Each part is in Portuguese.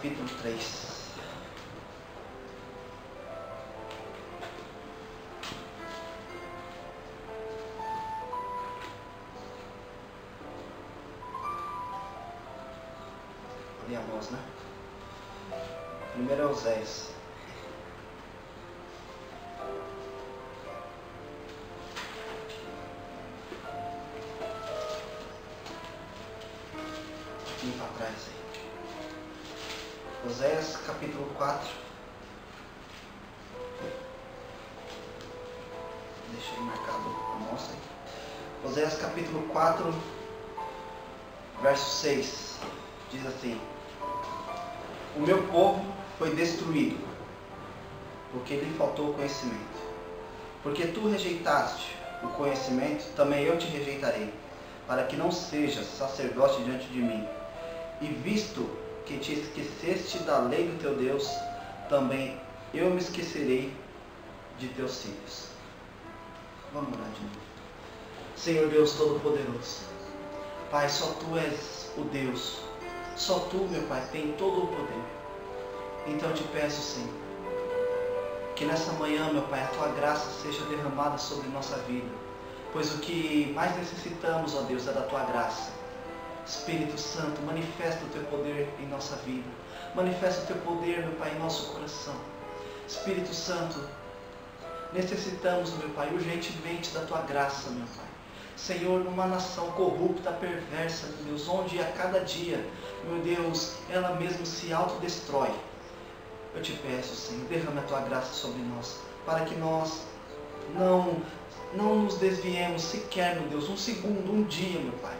capítulo 3. Ali a voz, né? Primeiro é Oséias. Um para trás aí. Oséias capítulo 4. Deixa eu marcar a moça aí. Oséias capítulo 4, verso 6. Diz assim: o meu povo foi destruído, porque lhe faltou conhecimento. Porque tu rejeitaste o conhecimento, também eu te rejeitarei, para que não sejas sacerdote diante de mim. E visto que te esqueceste da lei do teu Deus, também eu me esquecerei de teus filhos. Vamos orar de novo. Senhor Deus Todo-Poderoso, Pai, só Tu és o Deus. Só Tu, meu Pai, tem todo o poder. Então eu te peço, Senhor, que nessa manhã, meu Pai, a Tua graça seja derramada sobre nossa vida. Pois o que mais necessitamos, ó Deus, é da Tua graça. Espírito Santo, manifesta o Teu poder em nossa vida. Manifesta o Teu poder, meu Pai, em nosso coração. Espírito Santo, necessitamos, meu Pai, urgentemente da Tua graça, meu Pai. Senhor, numa nação corrupta, perversa, meu Deus, onde a cada dia, meu Deus, ela mesma se autodestrói. Eu te peço, Senhor, derrame a Tua graça sobre nós, para que nós não nos desviemos sequer, meu Deus, um segundo, um dia, meu Pai,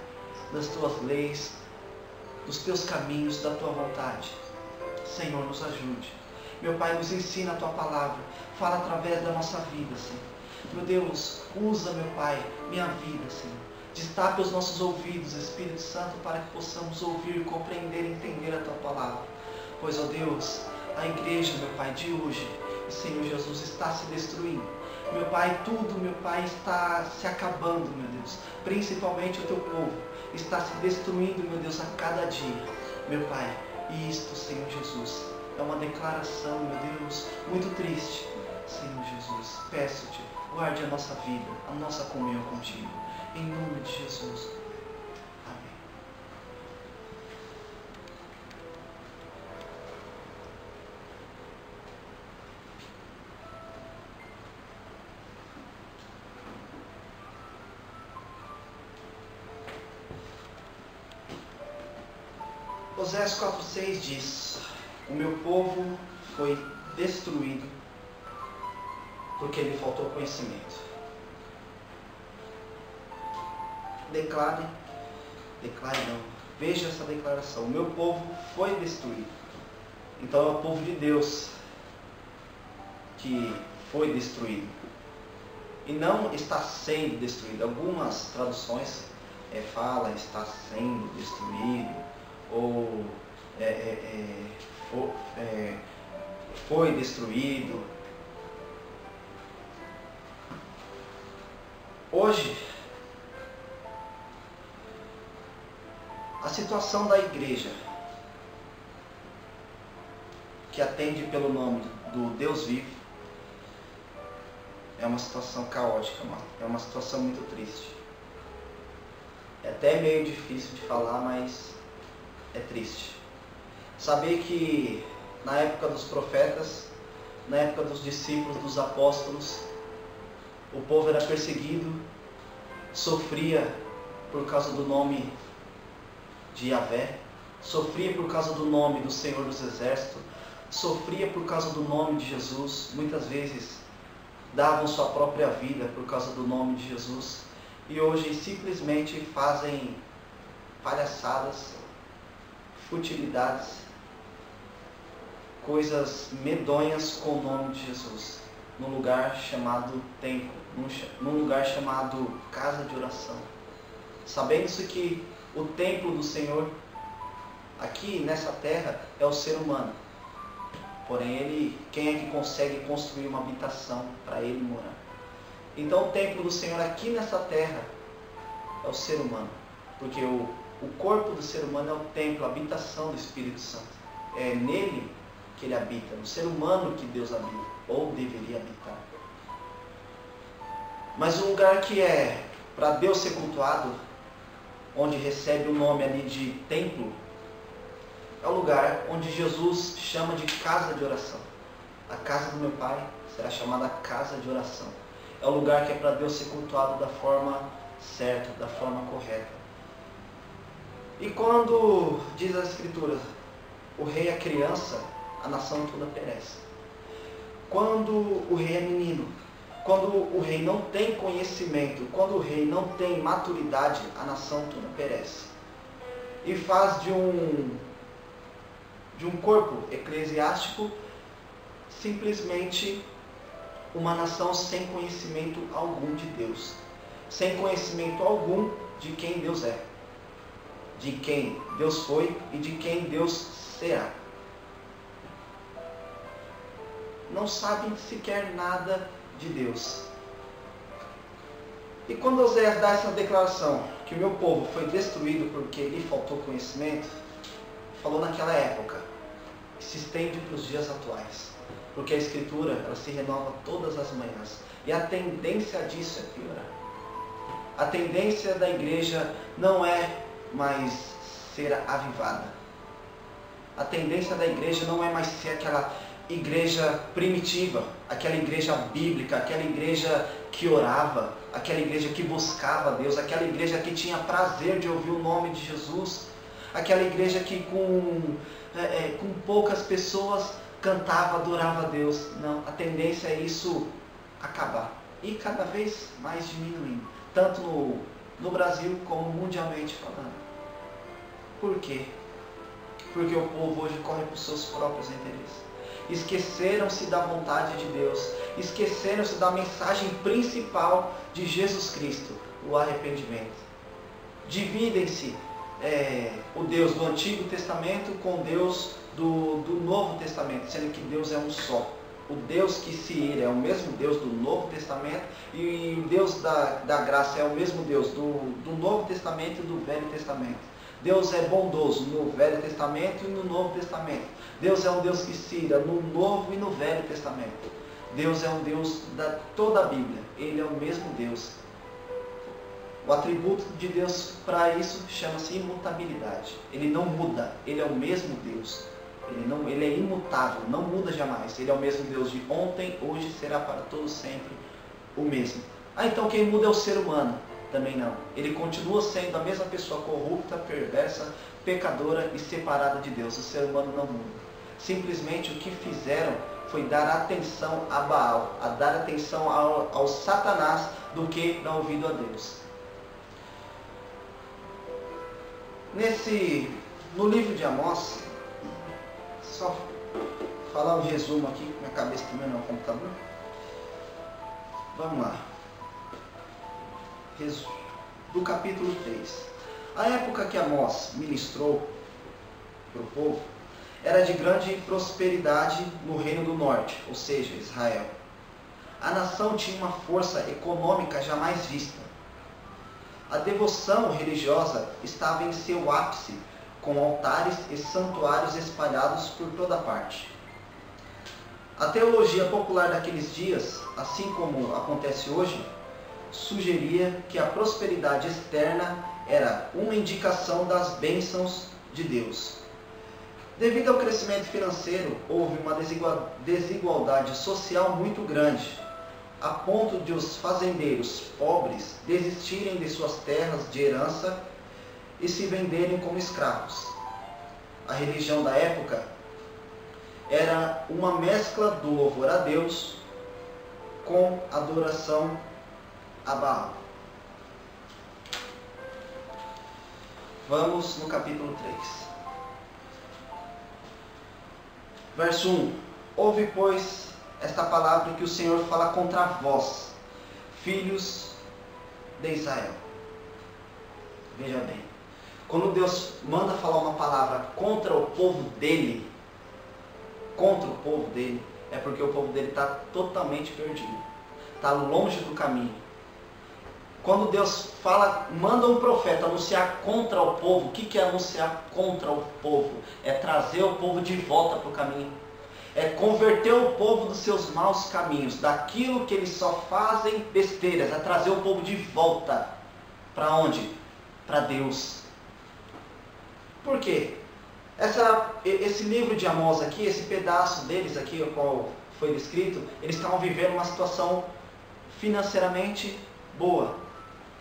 das Tuas leis, dos Teus caminhos, da Tua vontade. Senhor, nos ajude. Meu Pai, nos ensina a Tua palavra. Fala através da nossa vida, Senhor. Meu Deus, usa, meu Pai, minha vida, Senhor. Destape os nossos ouvidos, Espírito Santo, para que possamos ouvir, compreender e entender a Tua palavra. Pois, ó Deus, a igreja, meu Pai, de hoje, Senhor Jesus, está se destruindo. Meu Pai, tudo, meu Pai, está se acabando, meu Deus. Principalmente o Teu povo está se destruindo, meu Deus, a cada dia. Meu Pai, e isto, Senhor Jesus, é uma declaração, meu Deus, muito triste. Senhor Jesus, peço-te, guarde a nossa vida, a nossa comunhão contigo. Em nome de Jesus. Amém. Oséias 4,6 diz: o meu povo foi destruído porque lhe faltou conhecimento. Declare não. Veja essa declaração. O meu povo foi destruído. Então é o povo de Deus que foi destruído. E não está sendo destruído. Algumas traduções falam está sendo destruído. Ou foi destruído. Hoje, a situação da igreja, que atende pelo nome do Deus vivo, é uma situação caótica, é uma situação muito triste. É até meio difícil de falar, mas é triste. Saber que na época dos profetas, na época dos discípulos, dos apóstolos, o povo era perseguido, sofria por causa do nome de Yahvé, sofria por causa do nome do Senhor dos Exércitos, sofria por causa do nome de Jesus, muitas vezes davam sua própria vida por causa do nome de Jesus, e hoje simplesmente fazem palhaçadas, futilidades, coisas medonhas com o nome de Jesus, num lugar chamado templo, num lugar chamado casa de oração. Sabendo-se que o templo do Senhor, aqui nessa terra, é o ser humano. Porém, quem é que consegue construir uma habitação para ele morar? Então o templo do Senhor aqui nessa terra é o ser humano. Porque o corpo do ser humano é o templo, a habitação do Espírito Santo. é nele que ele habita, no ser humano que Deus habita, ou deveria habitar. Mas um lugar que é para Deus ser cultuado, onde recebe o nome ali de templo, é o lugar onde Jesus chama de casa de oração. A casa do meu Pai será chamada casa de oração. É o lugar que é para Deus ser cultuado da forma certa, da forma correta. E quando diz a Escritura, o rei é criança, a nação toda perece. Quando o rei é menino, quando o rei não tem conhecimento, quando o rei não tem maturidade, a nação toda perece. E faz de um corpo eclesiástico simplesmente uma nação sem conhecimento algum de Deus, sem conhecimento algum de quem Deus é, de quem Deus foi e de quem Deus será. Não sabem sequer nada de Deus. E quando Oséias dá essa declaração, que o meu povo foi destruído porque lhe faltou conhecimento, falou naquela época, que se estende para os dias atuais. Porque a Escritura, ela se renova todas as manhãs. E a tendência disso é piorar. A tendência da igreja não é mais ser avivada. A tendência da igreja não é mais ser aquela igreja primitiva, aquela igreja bíblica, aquela igreja que orava, aquela igreja que buscava Deus, aquela igreja que tinha prazer de ouvir o nome de Jesus, aquela igreja que com poucas pessoas cantava, adorava a Deus. Não, a tendência é isso acabar. E cada vez mais diminuindo. Tanto no Brasil como mundialmente falando. Por quê? Porque o povo hoje corre para os seus próprios interesses. Esqueceram-se da vontade de Deus. Esqueceram-se da mensagem principal de Jesus Cristo, o arrependimento. Dividem-se o Deus do Antigo Testamento com o Deus do Novo Testamento, sendo que Deus é um só. O Deus que se ira é o mesmo Deus do Novo Testamento, e o Deus da graça é o mesmo Deus do Novo Testamento e do Velho Testamento. Deus é bondoso no Velho Testamento e no Novo Testamento. Deus é um Deus que se ira no Novo e no Velho Testamento. Deus é um Deus da toda a Bíblia. Ele é o mesmo Deus. O atributo de Deus para isso chama-se imutabilidade. Ele não muda, ele é o mesmo Deus. Ele é imutável, não muda jamais. Ele é o mesmo Deus de ontem, hoje, será para todos sempre o mesmo. Então quem muda é o ser humano? Também não. Ele continua sendo a mesma pessoa corrupta, perversa, pecadora e separada de Deus. O ser humano não muda. Simplesmente o que fizeram foi dar atenção a Baal, a dar atenção ao Satanás, do que dar ouvido a Deus. No livro de Amós, só falar um resumo aqui, minha cabeça também não é um computador. Vamos lá. Resumo do capítulo 3. A época que Amós ministrou para o povo era de grande prosperidade no reino do norte, ou seja, Israel. A nação tinha uma força econômica jamais vista. A devoção religiosa estava em seu ápice, com altares e santuários espalhados por toda parte. A teologia popular daqueles dias, assim como acontece hoje, sugeria que a prosperidade externa era uma indicação das bênçãos de Deus. Devido ao crescimento financeiro, houve uma desigualdade social muito grande, a ponto de os fazendeiros pobres desistirem de suas terras de herança e se venderem como escravos. A religião da época era uma mescla do louvor a Deus com adoração a Baal. Vamos no capítulo 3. Verso 1. Ouve, pois, esta palavra que o Senhor fala contra vós, filhos de Israel. Veja bem. Quando Deus manda falar uma palavra contra o povo dele, é porque o povo dele está totalmente perdido. Está longe do caminho. Quando Deus fala, manda um profeta anunciar contra o povo, o que é anunciar contra o povo? É trazer o povo de volta para o caminho. É converter o povo dos seus maus caminhos, daquilo que eles só fazem besteiras, é trazer o povo de volta. Para onde? Para Deus. Por quê? Esse livro de Amós aqui, esse pedaço deles aqui, o qual foi descrito, eles estavam vivendo uma situação financeiramente boa.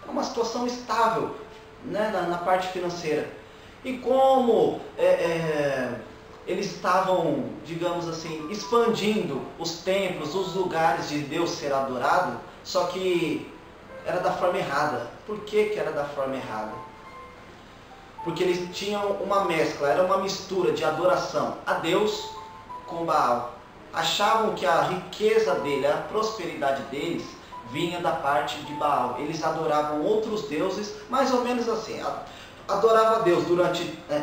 Uma situação estável, né, na parte financeira. E como eles estavam, digamos assim, expandindo os templos, os lugares de Deus ser adorado, só que era da forma errada. Por que era da forma errada? Porque eles tinham uma mescla, era uma mistura de adoração a Deus com Baal. Achavam que a riqueza dele, a prosperidade deles, vinha da parte de Baal. Eles adoravam outros deuses, mais ou menos assim. Adorava a Deus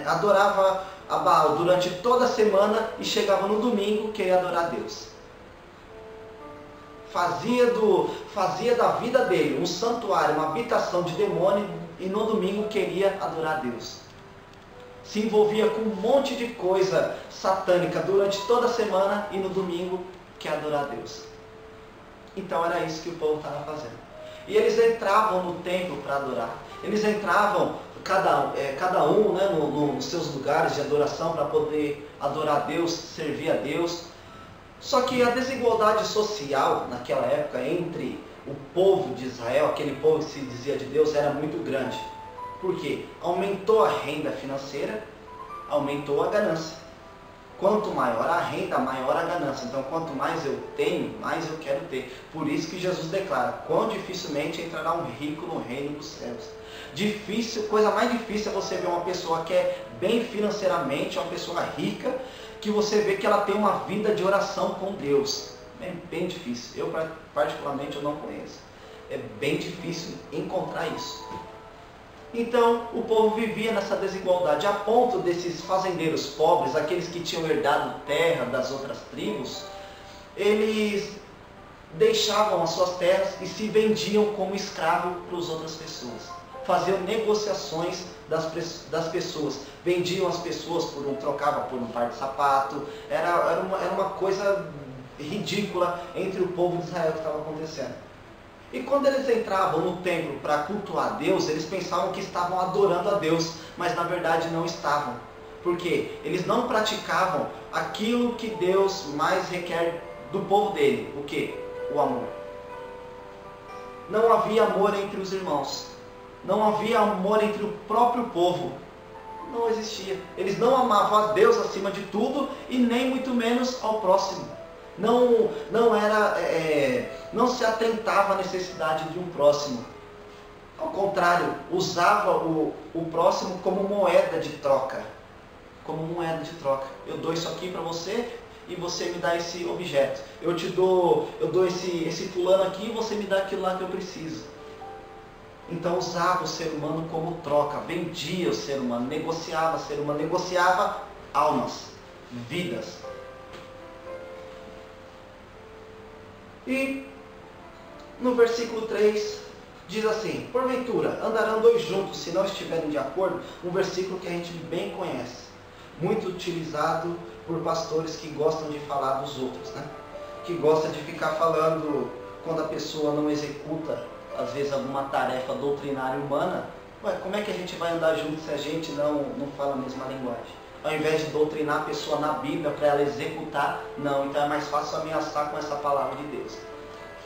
adorava a Baal durante toda a semana e chegava no domingo que ia adorar a Deus. Fazia da vida dele um santuário, uma habitação de demônio, e no domingo queria adorar a Deus. Se envolvia com um monte de coisa satânica durante toda a semana e no domingo quer adorar a Deus. Então era isso que o povo estava fazendo. E eles entravam no templo para adorar. Eles entravam, cada um né, nos seus lugares de adoração para poder adorar a Deus, servir a Deus. Só que a desigualdade social naquela época entre o povo de Israel, aquele povo que se dizia de Deus, era muito grande. Por quê? Aumentou a renda financeira, aumentou a ganância. Quanto maior a renda, maior a ganância. Então, quanto mais eu tenho, mais eu quero ter. Por isso que Jesus declara: quão dificilmente entrará um rico no reino dos céus. Coisa mais difícil é você ver uma pessoa que é bem financeiramente, uma pessoa rica, que você vê que ela tem uma vida de oração com Deus. É bem difícil. Eu, particularmente, eu não conheço. É bem difícil encontrar isso. Então, o povo vivia nessa desigualdade, a ponto desses fazendeiros pobres, aqueles que tinham herdado terra das outras tribos, eles deixavam as suas terras e se vendiam como escravo para as outras pessoas. Faziam negociações das pessoas. Vendiam as pessoas trocavam por um par de sapato. Era uma coisa ridícula entre o povo de Israel que estava acontecendo. E quando eles entravam no templo para cultuar a Deus, eles pensavam que estavam adorando a Deus, mas na verdade não estavam. Por quê? Eles não praticavam aquilo que Deus mais requer do povo dele. O quê? O amor. Não havia amor entre os irmãos. Não havia amor entre o próprio povo. Não existia. Eles não amavam a Deus acima de tudo e nem muito menos ao próximo. Não se atentava à necessidade de um próximo. Ao contrário, usava o próximo como moeda de troca. Como moeda de troca. Eu dou isso aqui para você e você me dá esse objeto. Eu dou esse fulano aqui e você me dá aquilo lá que eu preciso. Então usava o ser humano como troca, vendia o ser humano, negociava o ser humano, negociava almas, vidas. E no versículo 3 diz assim: porventura andarão dois juntos se não estiverem de acordo. Um versículo que a gente bem conhece, muito utilizado por pastores que gostam de falar dos outros, né? Que gosta de ficar falando quando a pessoa não executa às vezes alguma tarefa doutrinária humana. Ué, como é que a gente vai andar junto se a gente não fala a mesma linguagem? Ao invés de doutrinar a pessoa na Bíblia para ela executar, não, então é mais fácil ameaçar com essa palavra de Deus.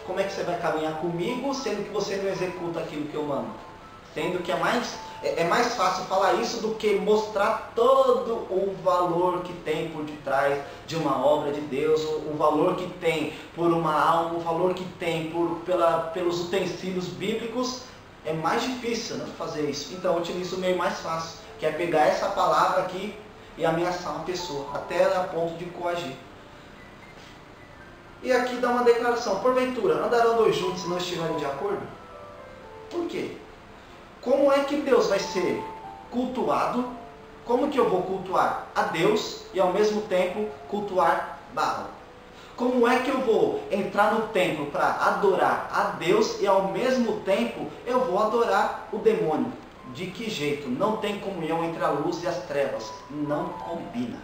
Como é que você vai caminhar comigo, sendo que você não executa aquilo que eu mando? Sendo que é mais fácil falar isso do que mostrar todo o valor que tem por detrás de uma obra de Deus, o valor que tem por uma alma, o valor que tem pelos utensílios bíblicos. É mais difícil, né, fazer isso. Então eu utilizo o meio mais fácil, que é pegar essa palavra aqui e ameaçar uma pessoa, até a ponto de coagir. E aqui dá uma declaração: porventura andarão dois juntos se não estiverem de acordo? Por quê? Como é que Deus vai ser cultuado? Como que eu vou cultuar a Deus e ao mesmo tempo cultuar Baal? Como é que eu vou entrar no templo para adorar a Deus e ao mesmo tempo eu vou adorar o demônio? De que jeito? Não tem comunhão entre a luz e as trevas. Não combina.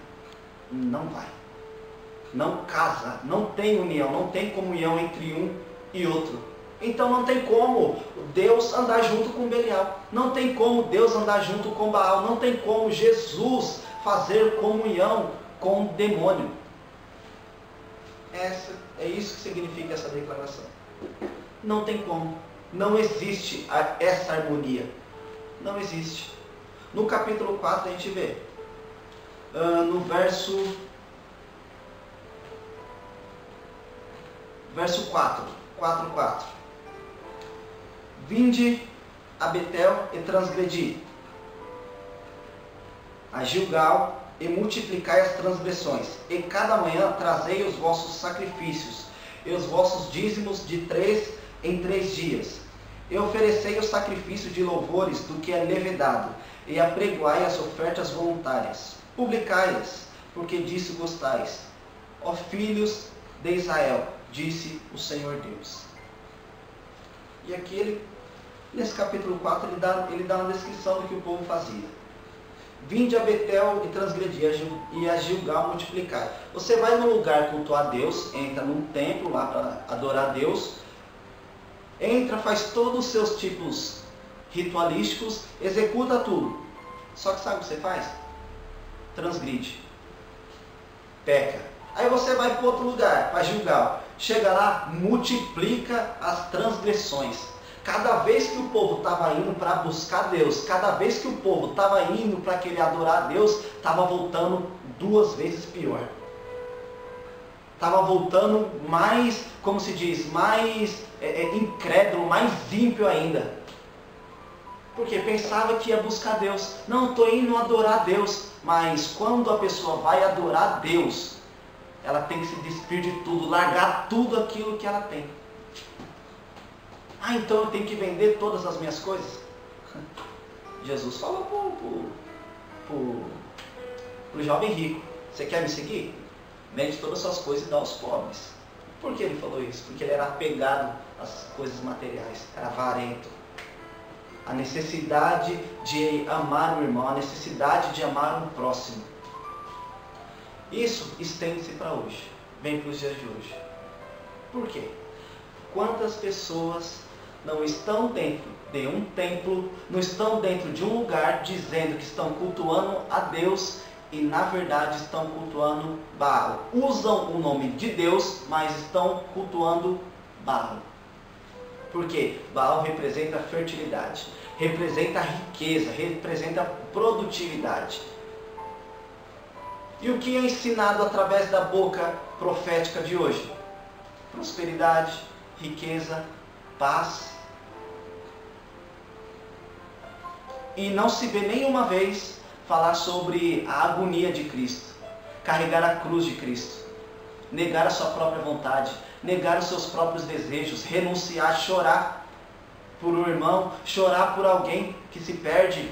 Não vai. Não casa. Não tem união. Não tem comunhão entre um e outro. Então não tem como Deus andar junto com Belial. Não tem como Deus andar junto com Baal. Não tem como Jesus fazer comunhão com o demônio. É isso que significa essa declaração. Não tem como. Não existe essa harmonia. Não existe. No capítulo 4 a gente vê. No verso 4. 4. Vinde a Betel e transgredi a Gilgal e multiplicai as transgressões, e cada manhã trazei os vossos sacrifícios, e os vossos dízimos de 3 em 3 dias. E oferecei o sacrifício de louvores do que é levedado, e apregoai as ofertas voluntárias. Publicai-as, porque disso gostais. Ó filhos de Israel, disse o Senhor Deus. E aqui, nesse capítulo 4, ele dá uma descrição do que o povo fazia. Vinde a Betel e transgredi, e a Gilgal multiplicar. Você vai num lugar cultuar a Deus, entra num templo lá para adorar a Deus, entra, faz todos os seus tipos ritualísticos, executa tudo. Só que sabe o que você faz? Transgride. Peca. Aí você vai para outro lugar, para Gilgal. Chega lá, multiplica as transgressões. Cada vez que o povo estava indo para buscar Deus, cada vez que o povo estava indo para querer adorar a Deus, estava voltando 2 vezes pior. Estava voltando mais, como se diz, mais incrédulo, mais ímpio ainda. Porque pensava que ia buscar Deus. Não, estou indo adorar a Deus. Mas quando a pessoa vai adorar a Deus, ela tem que se despir de tudo, largar tudo aquilo que ela tem. Ah, então eu tenho que vender todas as minhas coisas? Jesus falou pro jovem rico: você quer me seguir? Vende todas as suas coisas e dá aos pobres. Por que ele falou isso? Porque ele era apegado às coisas materiais, era avarento. A necessidade de amar o irmão, a necessidade de amar um próximo. Isso estende-se para hoje, vem para os dias de hoje. Por quê? Quantas pessoas não estão dentro de um templo, não estão dentro de um lugar dizendo que estão cultuando a Deus e na verdade estão cultuando Baal. Usam o nome de Deus, mas estão cultuando Baal. Por quê? Baal representa fertilidade, representa riqueza, representa produtividade. E o que é ensinado através da boca profética de hoje? Prosperidade, riqueza, paz. E não se vê nenhuma vez falar sobre a agonia de Cristo, carregar a cruz de Cristo, negar a sua própria vontade, negar os seus próprios desejos, renunciar, chorar por um irmão, chorar por alguém que se perde,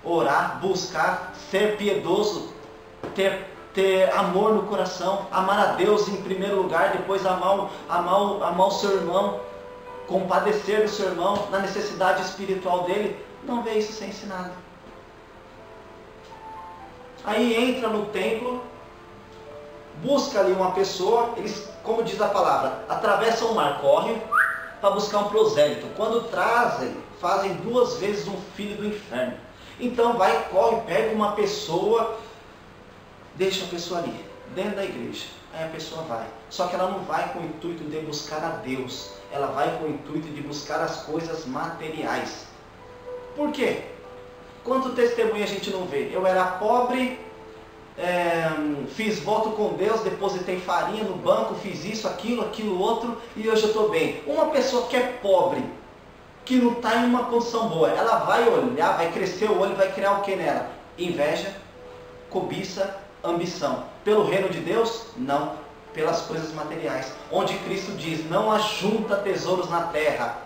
orar, buscar, ser piedoso, ter amor no coração, amar a Deus em primeiro lugar, depois amar o seu irmão, compadecer do seu irmão na necessidade espiritual dele. Não vê isso ser ensinado. Aí entra no templo, busca ali uma pessoa, eles, como diz a palavra, atravessam o mar, correm para buscar um prosélito. Quando trazem, fazem 2 vezes um filho do inferno. Então vai, corre, pega uma pessoa, deixa a pessoa ali, dentro da igreja. Aí a pessoa vai. Só que ela não vai com o intuito de buscar a Deus. Ela vai com o intuito de buscar as coisas materiais. Por quê? Quanto testemunho a gente não vê? Eu era pobre, fiz voto com Deus, depositei farinha no banco, fiz isso, aquilo outro, e hoje eu estou bem. Uma pessoa que é pobre, que não está em uma condição boa, ela vai olhar, vai crescer o olho, vai criar o que nela? Inveja, cobiça, ambição. Pelo reino de Deus? Não. Pelas coisas materiais. Onde Cristo diz: não ajunta tesouros na terra,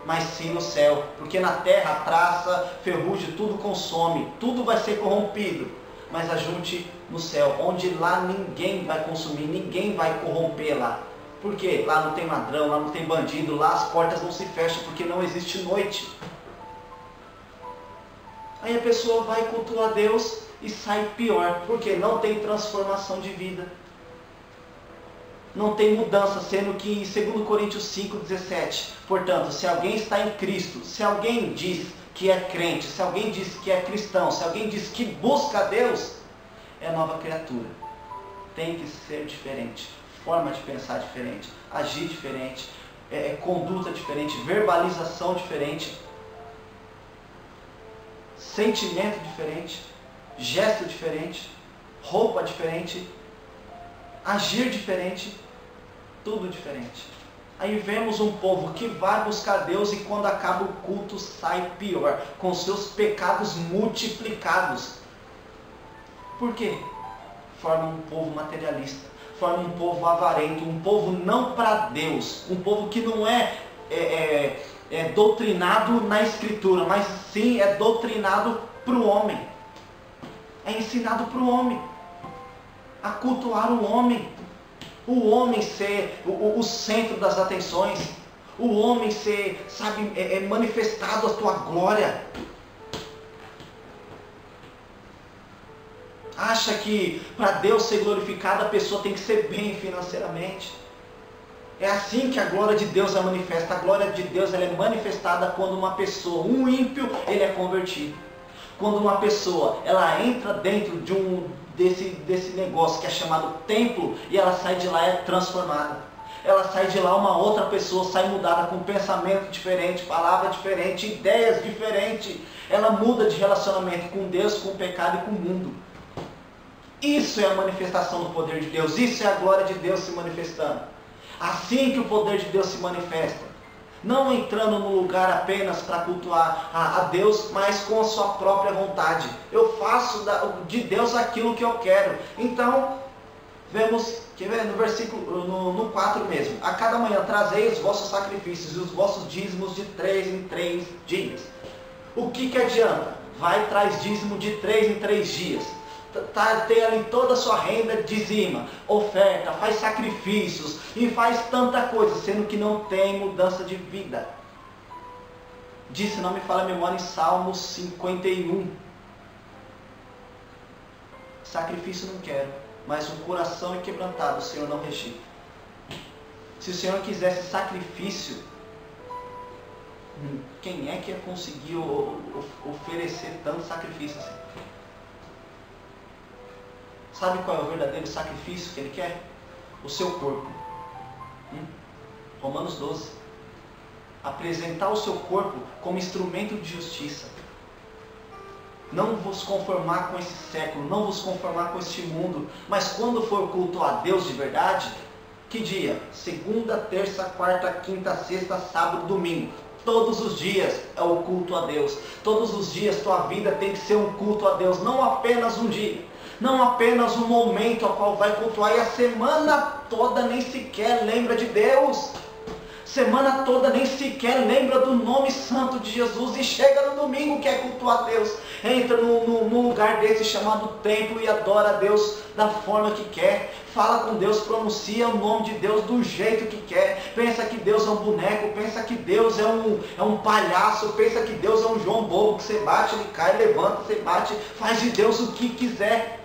mas sim no céu. Porque na terra traça, ferrugem, tudo consome, tudo vai ser corrompido. mas ajunte no céu, onde lá ninguém vai consumir, ninguém vai corromper lá. Por quê? Lá não tem ladrão, lá não tem bandido, lá as portas não se fecham porque não existe noite. Aí a pessoa vai cultuar a Deus e sai pior, porque não tem transformação de vida. Não tem mudança, sendo que em 2 Coríntios 5,17, portanto, se alguém está em Cristo, se alguém diz que é crente, se alguém diz que é cristão, se alguém diz que busca a Deus, é nova criatura. Tem que ser diferente, forma de pensar diferente, agir diferente, conduta diferente, verbalização diferente, sentimento diferente, gesto diferente, roupa diferente, agir diferente, tudo diferente. Aí vemos um povo que vai buscar Deus e quando acaba o culto sai pior, com seus pecados multiplicados. Por quê? Forma um povo materialista, forma um povo avarento, um povo não para Deus, um povo que não é doutrinado na Escritura, mas sim é doutrinado para o homem. É ensinado para o homem a cultuar o homem ser o centro das atenções, o homem ser, manifestado a tua glória. Acha que para Deus ser glorificado a pessoa tem que ser bem financeiramente. É assim que a glória de Deus é manifesta. A glória de Deus ela é manifestada quando uma pessoa, um ímpio, ele é convertido. Quando uma pessoa, ela entra dentro desse negócio que é chamado templo e ela sai de lá transformada. Ela sai de lá uma outra pessoa, sai mudada com pensamento diferente, palavra diferente, ideias diferentes. Ela muda de relacionamento com Deus, com o pecado e com o mundo. Isso é a manifestação do poder de Deus. Isso é a glória de Deus se manifestando. Assim que o poder de Deus se manifesta. Não entrando no lugar apenas para cultuar a Deus, mas com a sua própria vontade. Eu faço de Deus aquilo que eu quero. Então, vemos, quer ver, no versículo, no 4 mesmo. A cada manhã trazei os vossos sacrifícios e os vossos dízimos de 3 em 3 dias. O que adianta? Vai e traz dízimo de 3 em 3 dias. Tem ali toda a sua renda, dizima, oferta, faz sacrifícios e faz tanta coisa, sendo que não tem mudança de vida. Disse, não me fala a memória, em Salmos 51. Sacrifício não quero, mas um coração quebrantado o Senhor não rejeita. Se o Senhor quisesse sacrifício, quem é que ia conseguir oferecer tanto sacrifício assim? Sabe qual é o verdadeiro sacrifício que Ele quer? O seu corpo. Romanos 12. Apresentar o seu corpo como instrumento de justiça. Não vos conformar com esse século, não vos conformar com este mundo, mas quando for culto a Deus de verdade, que dia? Segunda, terça, quarta, quinta, sexta, sábado, domingo. Todos os dias é o culto a Deus. Todos os dias tua vida tem que ser um culto a Deus, não apenas um dia. Não apenas um momento ao qual vai cultuar, e a semana toda nem sequer lembra de Deus. Semana toda nem sequer lembra do nome santo de Jesus. E chega no domingo que é cultuar a Deus. Entra num lugar desse chamado templo e adora a Deus da forma que quer. Fala com Deus, pronuncia o nome de Deus do jeito que quer. Pensa que Deus é um boneco, pensa que Deus é um palhaço, pensa que Deus é um João Bobo, que você bate, ele cai, levanta, você bate, faz de Deus o que quiser.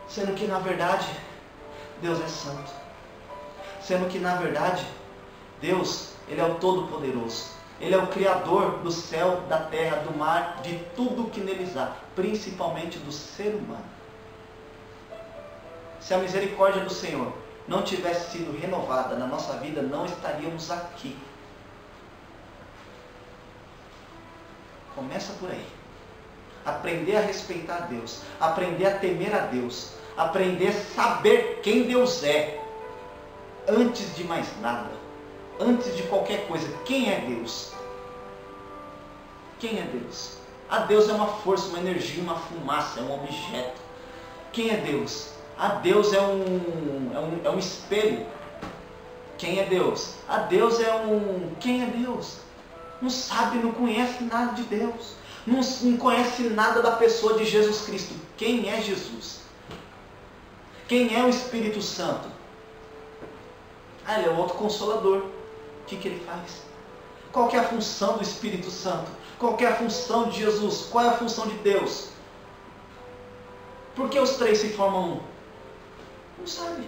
Sendo que na verdade, Deus é santo. Sendo que na verdade, Deus, Ele é o Todo-Poderoso. Ele é o Criador do céu, da terra, do mar, de tudo que neles há, principalmente do ser humano. Se a misericórdia do Senhor não tivesse sido renovada na nossa vida, não estaríamos aqui. Começa por aí. Aprender a respeitar a Deus, aprender a temer a Deus, aprender a saber quem Deus é. Antes de mais nada, antes de qualquer coisa, quem é Deus? Quem é Deus? A Deus é uma força, uma energia, uma fumaça, é um objeto. Quem é Deus? A Deus é um espelho. Quem é Deus? A Deus quem é Deus? Não sabe, não conhece nada de Deus. não conhece nada da pessoa de Jesus Cristo. Quem é Jesus? Quem é o Espírito Santo? Ele é o autoconsolador. O que ele faz? Qual que é a função do Espírito Santo? Qual que é a função de Jesus? Qual é a função de Deus? Por que os três se formam um? Não sabe.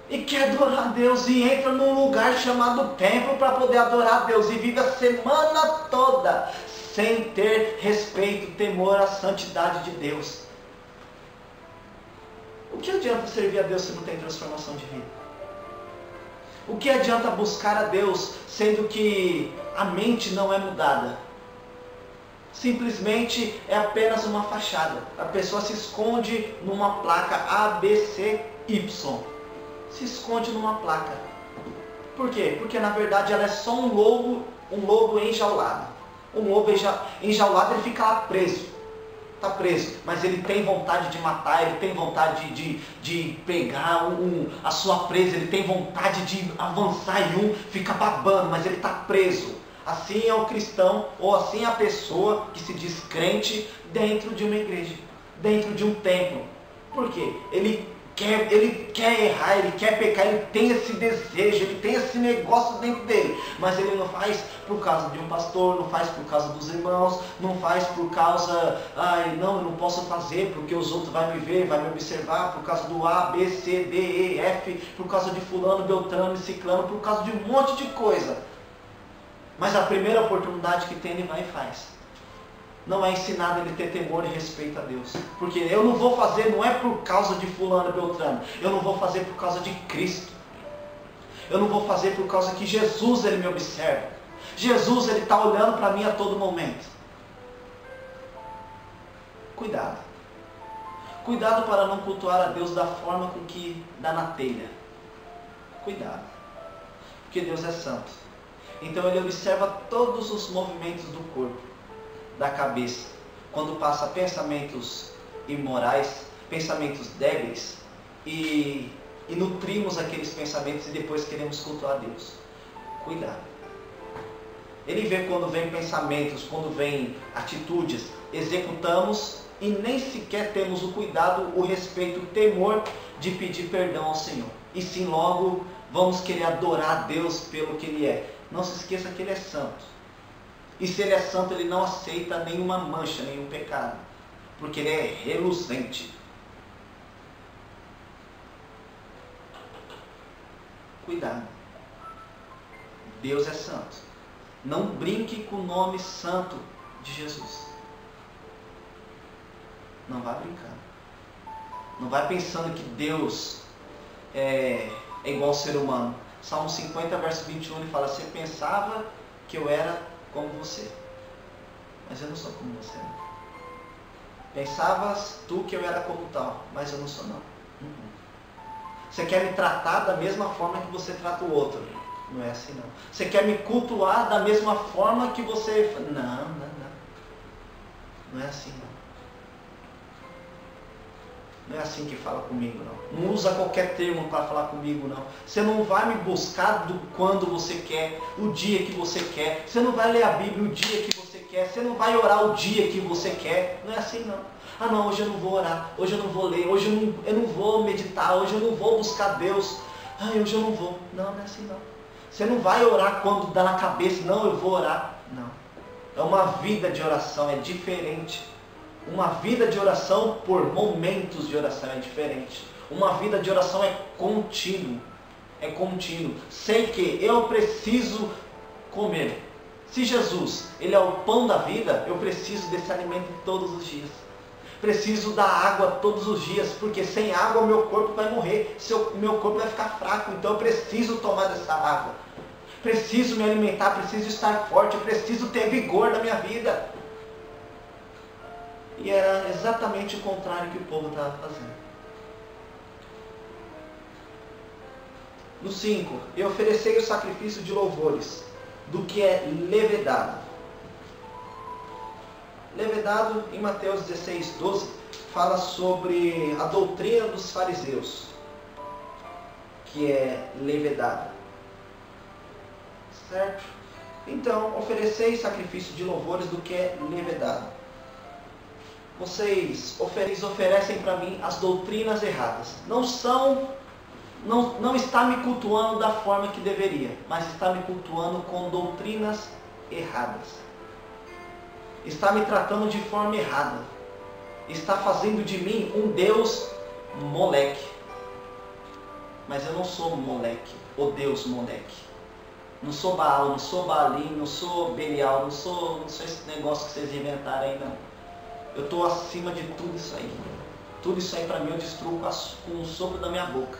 E quer adorar a Deus e entra num lugar chamado templo para poder adorar a Deus. E vive a semana toda sem ter respeito, temor à santidade de Deus. O que adianta servir a Deus se não tem transformação de vida? O que adianta buscar a Deus sendo que a mente não é mudada? Simplesmente é apenas uma fachada. A pessoa se esconde numa placa ABCY. Se esconde numa placa. Por quê? Porque na verdade ela é só um lobo enjaulado. Um lobo enjaulado, ele fica lá preso. Está preso, mas ele tem vontade de matar, ele tem vontade de pegar a sua presa, ele tem vontade de avançar em fica babando, mas ele está preso. Assim é o cristão, ou assim é a pessoa que se diz crente dentro de uma igreja, dentro de um templo. Por quê? Ele quer errar, ele quer pecar, ele tem esse desejo, ele tem esse negócio dentro dele, mas ele não faz por causa de um pastor, não faz por causa dos irmãos, não faz por causa, não, eu não posso fazer porque os outros vão me ver, vão me observar, por causa do A, B, C, D, E, F, por causa de fulano, beltrano e ciclano, por causa de um monte de coisa. Mas a primeira oportunidade que tem, ele vai e faz. Não é ensinado ele ter temor e respeito a Deus. Porque eu não vou fazer, não é por causa de fulano, beltrano. Eu não vou fazer por causa de Cristo. Eu não vou fazer por causa que Jesus, ele me observa. Jesus, ele está olhando para mim a todo momento. Cuidado. Cuidado para não cultuar a Deus da forma com que dá na telha. Cuidado. Porque Deus é santo. Então ele observa todos os movimentos do corpo, da cabeça, quando passa pensamentos imorais, pensamentos débeis, e nutrimos aqueles pensamentos e depois queremos cultuar a Deus. Cuidado. Ele vê quando vem pensamentos, quando vem atitudes, executamos e nem sequer temos o cuidado, o respeito, o temor de pedir perdão ao Senhor. E sim, logo vamos querer adorar a Deus pelo que Ele é. Não se esqueça que Ele é santo. E se Ele é santo, Ele não aceita nenhuma mancha, nenhum pecado. Porque Ele é reluzente. Cuidado. Deus é santo. Não brinque com o nome santo de Jesus. Não vá brincando. Não vai pensando que Deus é igual ao ser humano. Salmo 50, verso 21, ele fala: você pensava que eu era como você, mas eu não sou como você, não. Pensavas tu que eu era como tal, mas eu não sou, não. Você quer me tratar da mesma forma que você trata o outro? Não é assim, não. Você quer me cultuar da mesma forma que você... Não. Não é assim, não. Não é assim que fala comigo, não. Não usa qualquer termo para falar comigo, não. Você não vai me buscar quando você quer, o dia que você quer. Você não vai ler a Bíblia o dia que você quer. Você não vai orar o dia que você quer. Não é assim, não. Não, hoje eu não vou orar. Hoje eu não vou ler. Hoje eu não vou meditar. Hoje eu não vou buscar Deus. Hoje eu não vou. Não é assim, não. Você não vai orar quando dá na cabeça. Não, eu vou orar. Não. É uma vida de oração. É diferente. Uma vida de oração por momentos de oração é diferente. Uma vida de oração é contínuo. É contínuo. Sei que eu preciso comer. Se Jesus, Ele é o pão da vida, eu preciso desse alimento todos os dias. Preciso da água todos os dias, porque sem água o meu corpo vai morrer. Meu corpo vai ficar fraco, então eu preciso tomar dessa água. Preciso me alimentar, preciso estar forte, eu preciso ter vigor na minha vida. E era exatamente o contrário que o povo estava fazendo. No 5, e oferecei o sacrifício de louvores, do que é levedado. Levedado, em Mateus 16, 12, fala sobre a doutrina dos fariseus, que é levedada. Certo? Então, ofereceis sacrifício de louvores do que é levedado. Vocês oferecem para mim as doutrinas erradas. Não está me cultuando da forma que deveria, mas está me cultuando com doutrinas erradas. Está me tratando de forma errada. Está fazendo de mim um Deus moleque. Mas eu não sou moleque, o Deus moleque. Não sou Baal, não sou Baalim, não sou Belial, não sou esse negócio que vocês inventaram aí, não. Eu estou acima de tudo isso aí. Tudo isso aí para mim eu destruo com o sopro da minha boca.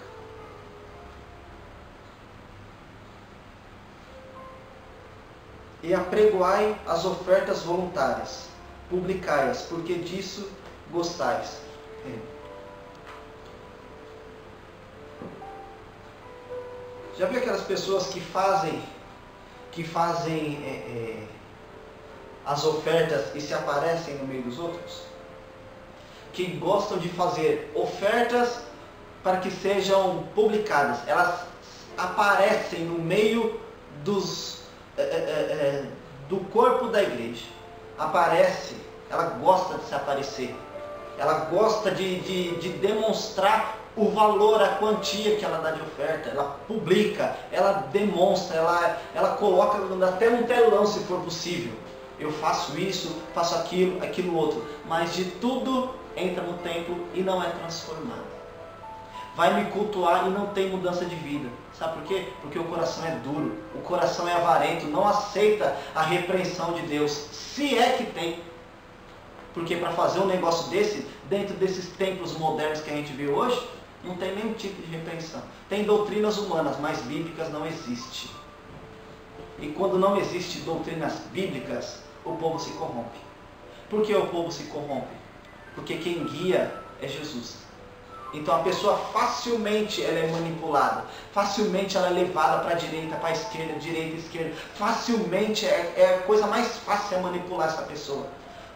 E apregoai as ofertas voluntárias, publicai-as, porque disso gostais. Já viu aquelas pessoas que fazem as ofertas e se aparecem no meio dos outros? Que gostam de fazer ofertas para que sejam publicadas. Elas aparecem no meio do corpo da igreja. Aparece, ela gosta de se aparecer. Ela gosta de demonstrar o valor, a quantia que ela dá de oferta. Ela publica, ela demonstra, ela coloca até no telão se for possível. Eu faço isso, faço aquilo, aquilo outro. Mas de tudo entra no templo e não é transformado. Vai me cultuar e não tem mudança de vida. Sabe por quê? Porque o coração é duro, o coração é avarento, não aceita a repreensão de Deus, se é que tem. Porque para fazer um negócio desse, dentro desses templos modernos que a gente vê hoje, não tem nenhum tipo de repreensão. Tem doutrinas humanas, mas bíblicas não existe. E quando não existe doutrinas bíblicas, o povo se corrompe. Por que o povo se corrompe? Porque quem guia é Jesus. Então a pessoa facilmente ela é manipulada, facilmente ela é levada para a direita, para a esquerda, direita, esquerda. Facilmente é a coisa mais fácil é manipular essa pessoa.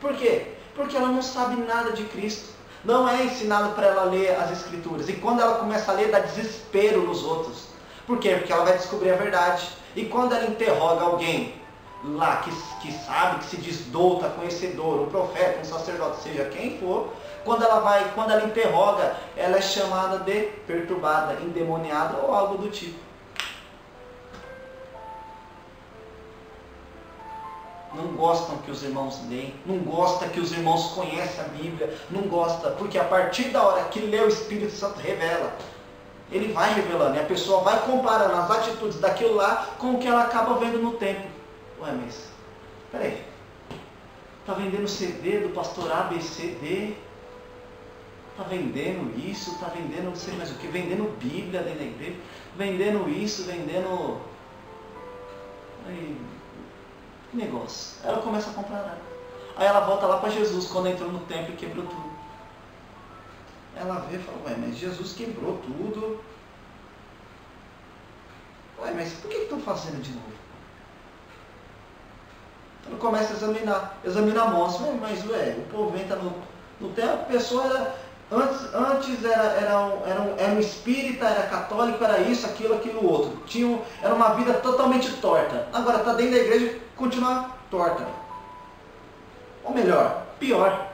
Por quê? Porque ela não sabe nada de Cristo. Não é ensinado para ela ler as Escrituras. E quando ela começa a ler, dá desespero nos outros. Por quê? Porque ela vai descobrir a verdade. E quando ela interroga alguém lá que sabe, que se diz douta, conhecedor, um profeta, um sacerdote, seja quem for, quando ela interroga, ela é chamada de perturbada, endemoniada ou algo do tipo. Não gostam que os irmãos leem, não gostam que os irmãos conhecem a Bíblia, não gosta, porque a partir da hora que lê, o Espírito Santo revela. Ele vai revelando e a pessoa vai comparando as atitudes daquilo lá com o que ela acaba vendo no templo. Ué, mas, peraí, está vendendo CD do pastor ABCD, está vendendo isso, está vendendo não sei mais o que, vendendo Bíblia dentro da igreja, vendendo isso, vendendo... Aí, que negócio. Aí ela começa a comprar nada. Aí ela volta lá para Jesus, quando entrou no templo e quebrou tudo. Ela vê e fala, ué, mas Jesus quebrou tudo. Ué, mas por que estão fazendo de novo? Ela começa a examinar a moça. Ué, mas o povo entra no templo, a pessoa era... Antes era um espírita, era católico, era isso, aquilo outro. Era uma vida totalmente torta. Agora está dentro da igreja e continua torta. Ou melhor, pior.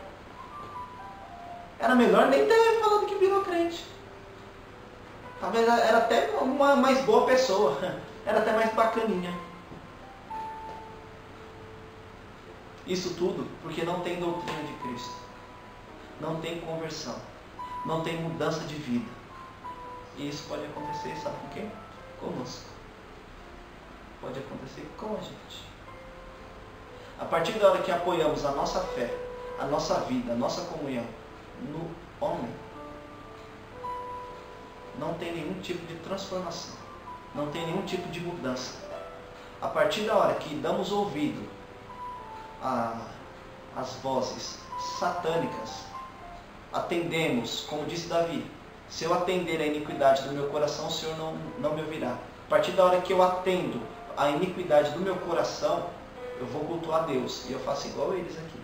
Era melhor nem ter falado que virou crente. Talvez era até uma mais boa pessoa. Era até mais bacaninha. Isso tudo porque não tem doutrina de Cristo. Não tem conversão, não tem mudança de vida. E isso pode acontecer, sabe com quem? Conosco. Pode acontecer com a gente. A partir da hora que apoiamos a nossa fé, a nossa vida, a nossa comunhão no homem, não tem nenhum tipo de transformação, não tem nenhum tipo de mudança. A partir da hora que damos ouvido às vozes satânicas, atendemos, como disse Davi, se eu atender a iniquidade do meu coração, o Senhor não me ouvirá. A partir da hora que eu atendo a iniquidade do meu coração, eu vou cultuar Deus. E eu faço igual eles aqui.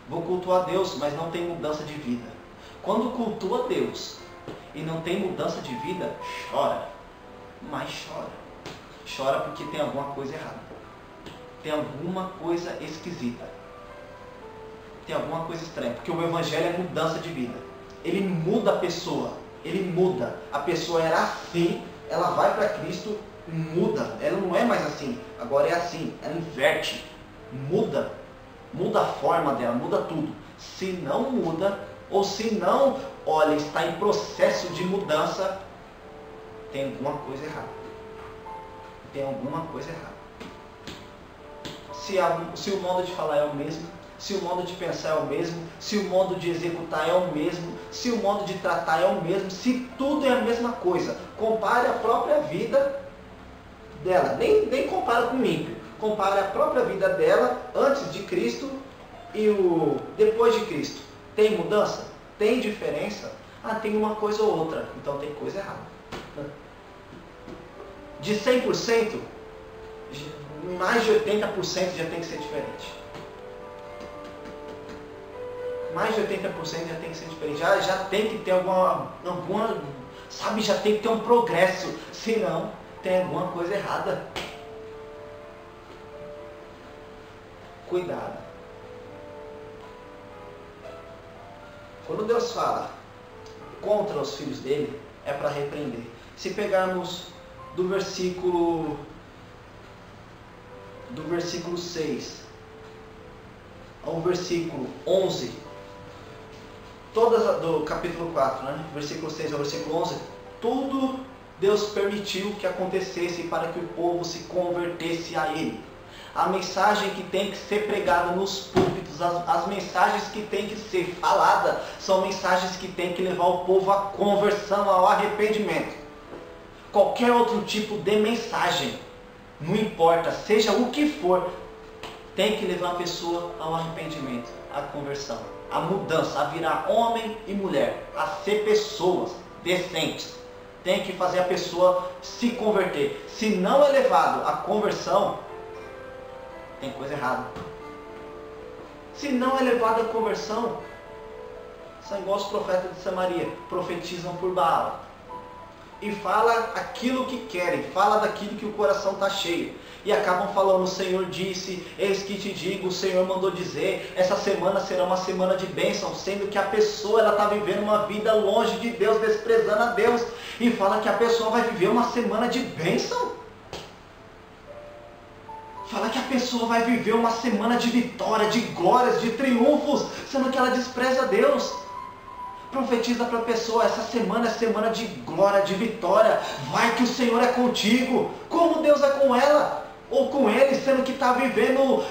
Vou cultuar Deus, mas não tem mudança de vida. Quando cultua Deus e não tem mudança de vida, chora. mas chora. Chora porque tem alguma coisa errada. Tem alguma coisa esquisita. Tem alguma coisa estranha. Porque o Evangelho é mudança de vida. Ele muda a pessoa. Ele muda. A pessoa era assim, ela vai para Cristo, muda. Ela não é mais assim. Agora é assim. Ela inverte. Muda. Muda a forma dela, muda tudo. Se não muda, ou se não, olha, está em processo de mudança, tem alguma coisa errada. Tem alguma coisa errada. Se o modo de falar é o mesmo, se o modo de pensar é o mesmo, se o modo de executar é o mesmo, se o modo de tratar é o mesmo, se tudo é a mesma coisa, compare a própria vida dela. Nem compara com o ímpio. Compare a própria vida dela antes de Cristo e o depois de Cristo. Tem mudança? Tem diferença? Ah, tem uma coisa ou outra. Então tem coisa errada. De 100%, mais de 80% já tem que ser diferente. Mais de 80% já tem que ser diferente. Já tem que ter alguma sabe, já tem que ter um progresso. Senão, tem alguma coisa errada. Cuidado. Quando Deus fala contra os filhos dele, é para repreender. Se pegarmos do versículo 6 ao versículo 11, do capítulo 4, né? Versículo 6 ao versículo 11, tudo Deus permitiu que acontecesse para que o povo se convertesse a Ele. A mensagem que tem que ser pregada nos púlpitos, as mensagens que tem que ser falada, são mensagens que tem que levar o povo à conversão, ao arrependimento. Qualquer outro tipo de mensagem, não importa, seja o que for, tem que levar a pessoa ao arrependimento, à conversão, à mudança, a virar homem e mulher, a ser pessoas decentes. Tem que fazer a pessoa se converter. Se não é levado à conversão, tem coisa errada. Se não é levado à conversão, são igual os profetas de Samaria, profetizam por Baal. E fala aquilo que querem, fala daquilo que o coração está cheio. E acabam falando, o Senhor disse, eis que te digo, o Senhor mandou dizer, essa semana será uma semana de bênção, sendo que a pessoa está vivendo uma vida longe de Deus, desprezando a Deus. E fala que a pessoa vai viver uma semana de bênção. Fala que a pessoa vai viver uma semana de vitória, de glórias, de triunfos, sendo que ela despreza Deus. Profetiza para a pessoa, essa semana é semana de glória, de vitória. Vai que o Senhor é contigo. Como Deus é com ela? Ou com ele, sendo que está vivendo,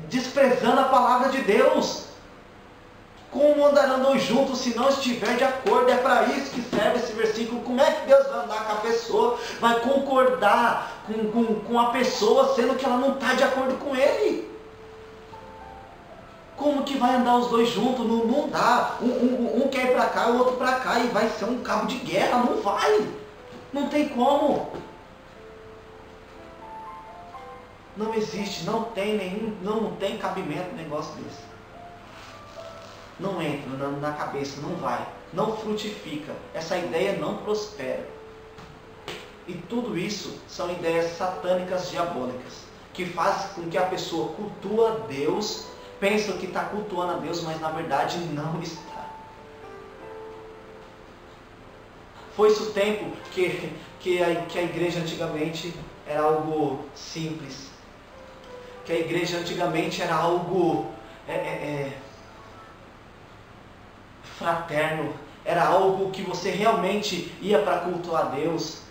desprezando a palavra de Deus. Como andarão dois juntos se não estiver de acordo? É para isso que serve esse versículo. Como é que Deus vai andar com a pessoa? Vai concordar com a pessoa, sendo que ela não está de acordo com ele? Como que vai andar os dois juntos? Não dá. Um quer ir para cá, o outro para cá, e vai ser um cabo de guerra. Não vai. Não tem como. Não existe, não tem cabimento um negócio desse. Não entra na cabeça, não vai. Não frutifica. Essa ideia não prospera. E tudo isso são ideias satânicas diabólicas, que fazem com que a pessoa cultua Deus, pensa que está cultuando a Deus, mas na verdade não está. Foi-se o tempo que a igreja antigamente era algo simples. Que a igreja antigamente era algo fraterno. Era algo que você realmente ia para cultuar a Deus.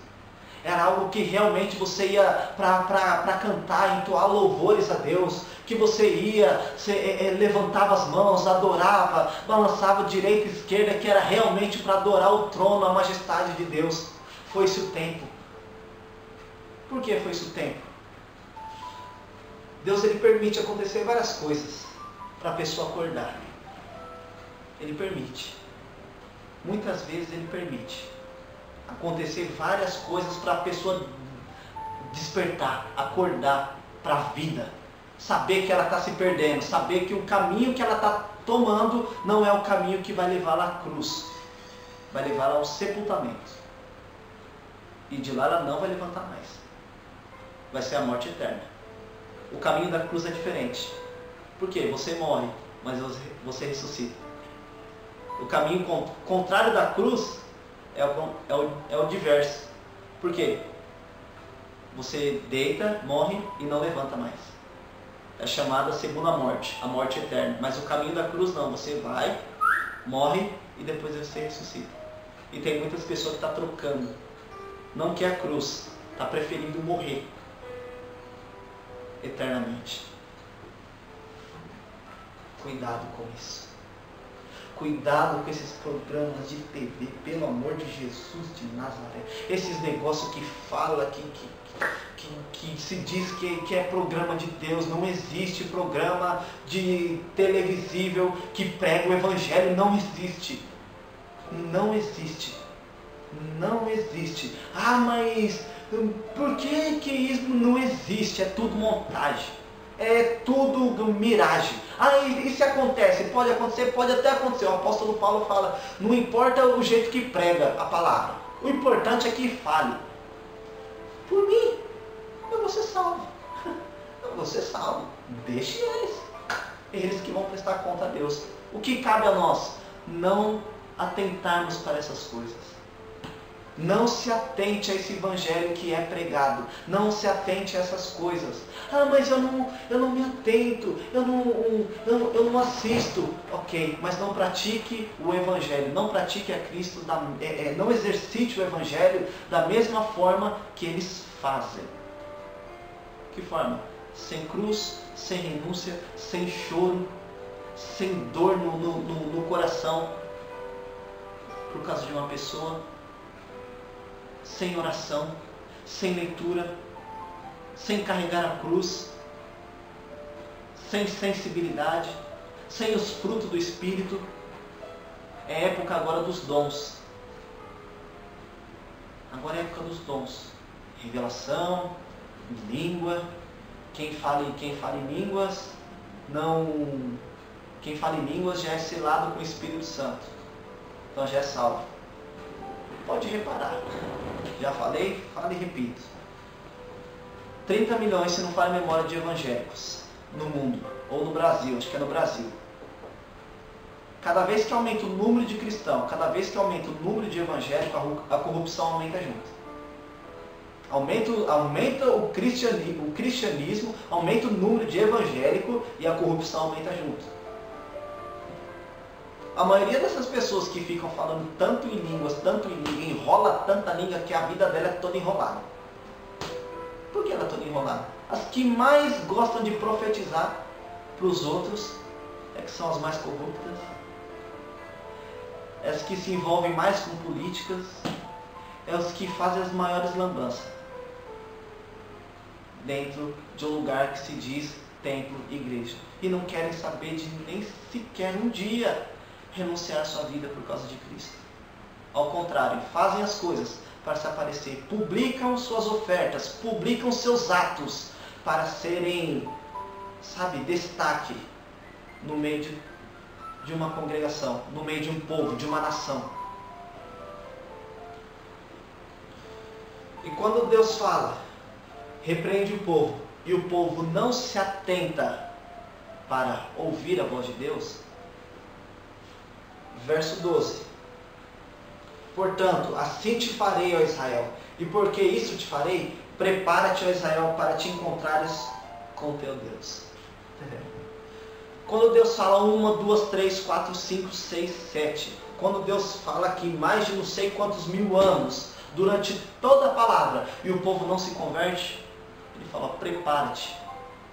Era algo que realmente você ia para cantar, entoar louvores a Deus. Que você ia, levantava as mãos, adorava, balançava direita e esquerda, que era realmente para adorar o trono, a majestade de Deus. Foi-se o tempo. Por que foi-se o tempo? Deus, ele permite acontecer várias coisas para a pessoa acordar. Ele permite. Muitas vezes ele permite acontecer várias coisas para a pessoa despertar, acordar para a vida. Saber que ela está se perdendo, saber que o caminho que ela está tomando não é o caminho que vai levá-la à cruz, vai levá-la ao sepultamento. E de lá ela não vai levantar mais. Vai ser a morte eterna. O caminho da cruz é diferente. Por quê? Você morre, mas você ressuscita. O caminho contrário da cruz é o diverso. Por quê? Você deita, morre e não levanta mais. É chamada segunda morte, a morte eterna. Mas o caminho da cruz não. Você vai, morre e depois você ressuscita. E tem muitas pessoas que estão trocando. Não quer a cruz, está preferindo morrer eternamente. Cuidado com isso. Cuidado com esses programas de TV, pelo amor de Jesus de Nazaré. Esses negócios que fala, que se diz que é programa de Deus. Não existe programa de televisível que prega o Evangelho. Não existe. Não existe. Não existe. Ah, mas por que isso não existe? É tudo montagem. É tudo miragem. Ah, e se acontece? Pode acontecer, pode até acontecer. O apóstolo Paulo fala, não importa o jeito que prega a palavra. O importante é que fale. Por mim, eu vou ser salvo. Eu vou ser salvo. Deixe eles. Eles que vão prestar conta a Deus. O que cabe a nós? Não atentarmos para essas coisas. Não se atente a esse evangelho que é pregado. Não se atente a essas coisas. Ah, mas eu não me atento. Eu não assisto. Ok, mas não pratique o evangelho. Não pratique a Cristo. Não exercite o evangelho da mesma forma que eles fazem. Que forma? Sem cruz, sem renúncia, sem choro, sem dor no coração por causa de uma pessoa, sem oração, sem leitura, sem carregar a cruz, sem sensibilidade, sem os frutos do Espírito. É época agora dos dons. Agora é época dos dons. Revelação, língua. Quem fala em línguas, quem fala em línguas já é selado com o Espírito Santo. Então já é salvo. Pode reparar. Já falei, falo e repito. 30 milhões, se não falha a memória, de evangélicos no mundo, ou no Brasil, acho que é no Brasil. Cada vez que aumenta o número de cristãos, cada vez que aumenta o número de evangélicos, a corrupção aumenta junto. Aumenta o cristianismo, aumenta o número de evangélicos e a corrupção aumenta junto. A maioria dessas pessoas que ficam falando tanto em línguas, enrola tanta língua que a vida dela é toda enrolada. Por que ela é toda enrolada? As que mais gostam de profetizar para os outros é que são as mais corruptas. As que se envolvem mais com políticas. É os que fazem as maiores lambanças dentro de um lugar que se diz templo, igreja. E não querem saber de nem sequer um dia renunciar a sua vida por causa de Cristo. Ao contrário, fazem as coisas para se aparecer, publicam suas ofertas, publicam seus atos para serem, destaque no meio de uma congregação, no meio de um povo, de uma nação. E quando Deus fala, repreende o povo, e o povo não se atenta para ouvir a voz de Deus, verso 12. Portanto, assim te farei, ó Israel, e porque isso te farei, prepara-te, ó Israel, para te encontrares com teu Deus. Quando Deus fala 1, 2, 3, 4, 5, 6, 7, quando Deus fala que mais de não sei quantos mil anos, durante toda a palavra, e o povo não se converte, ele fala, prepara-te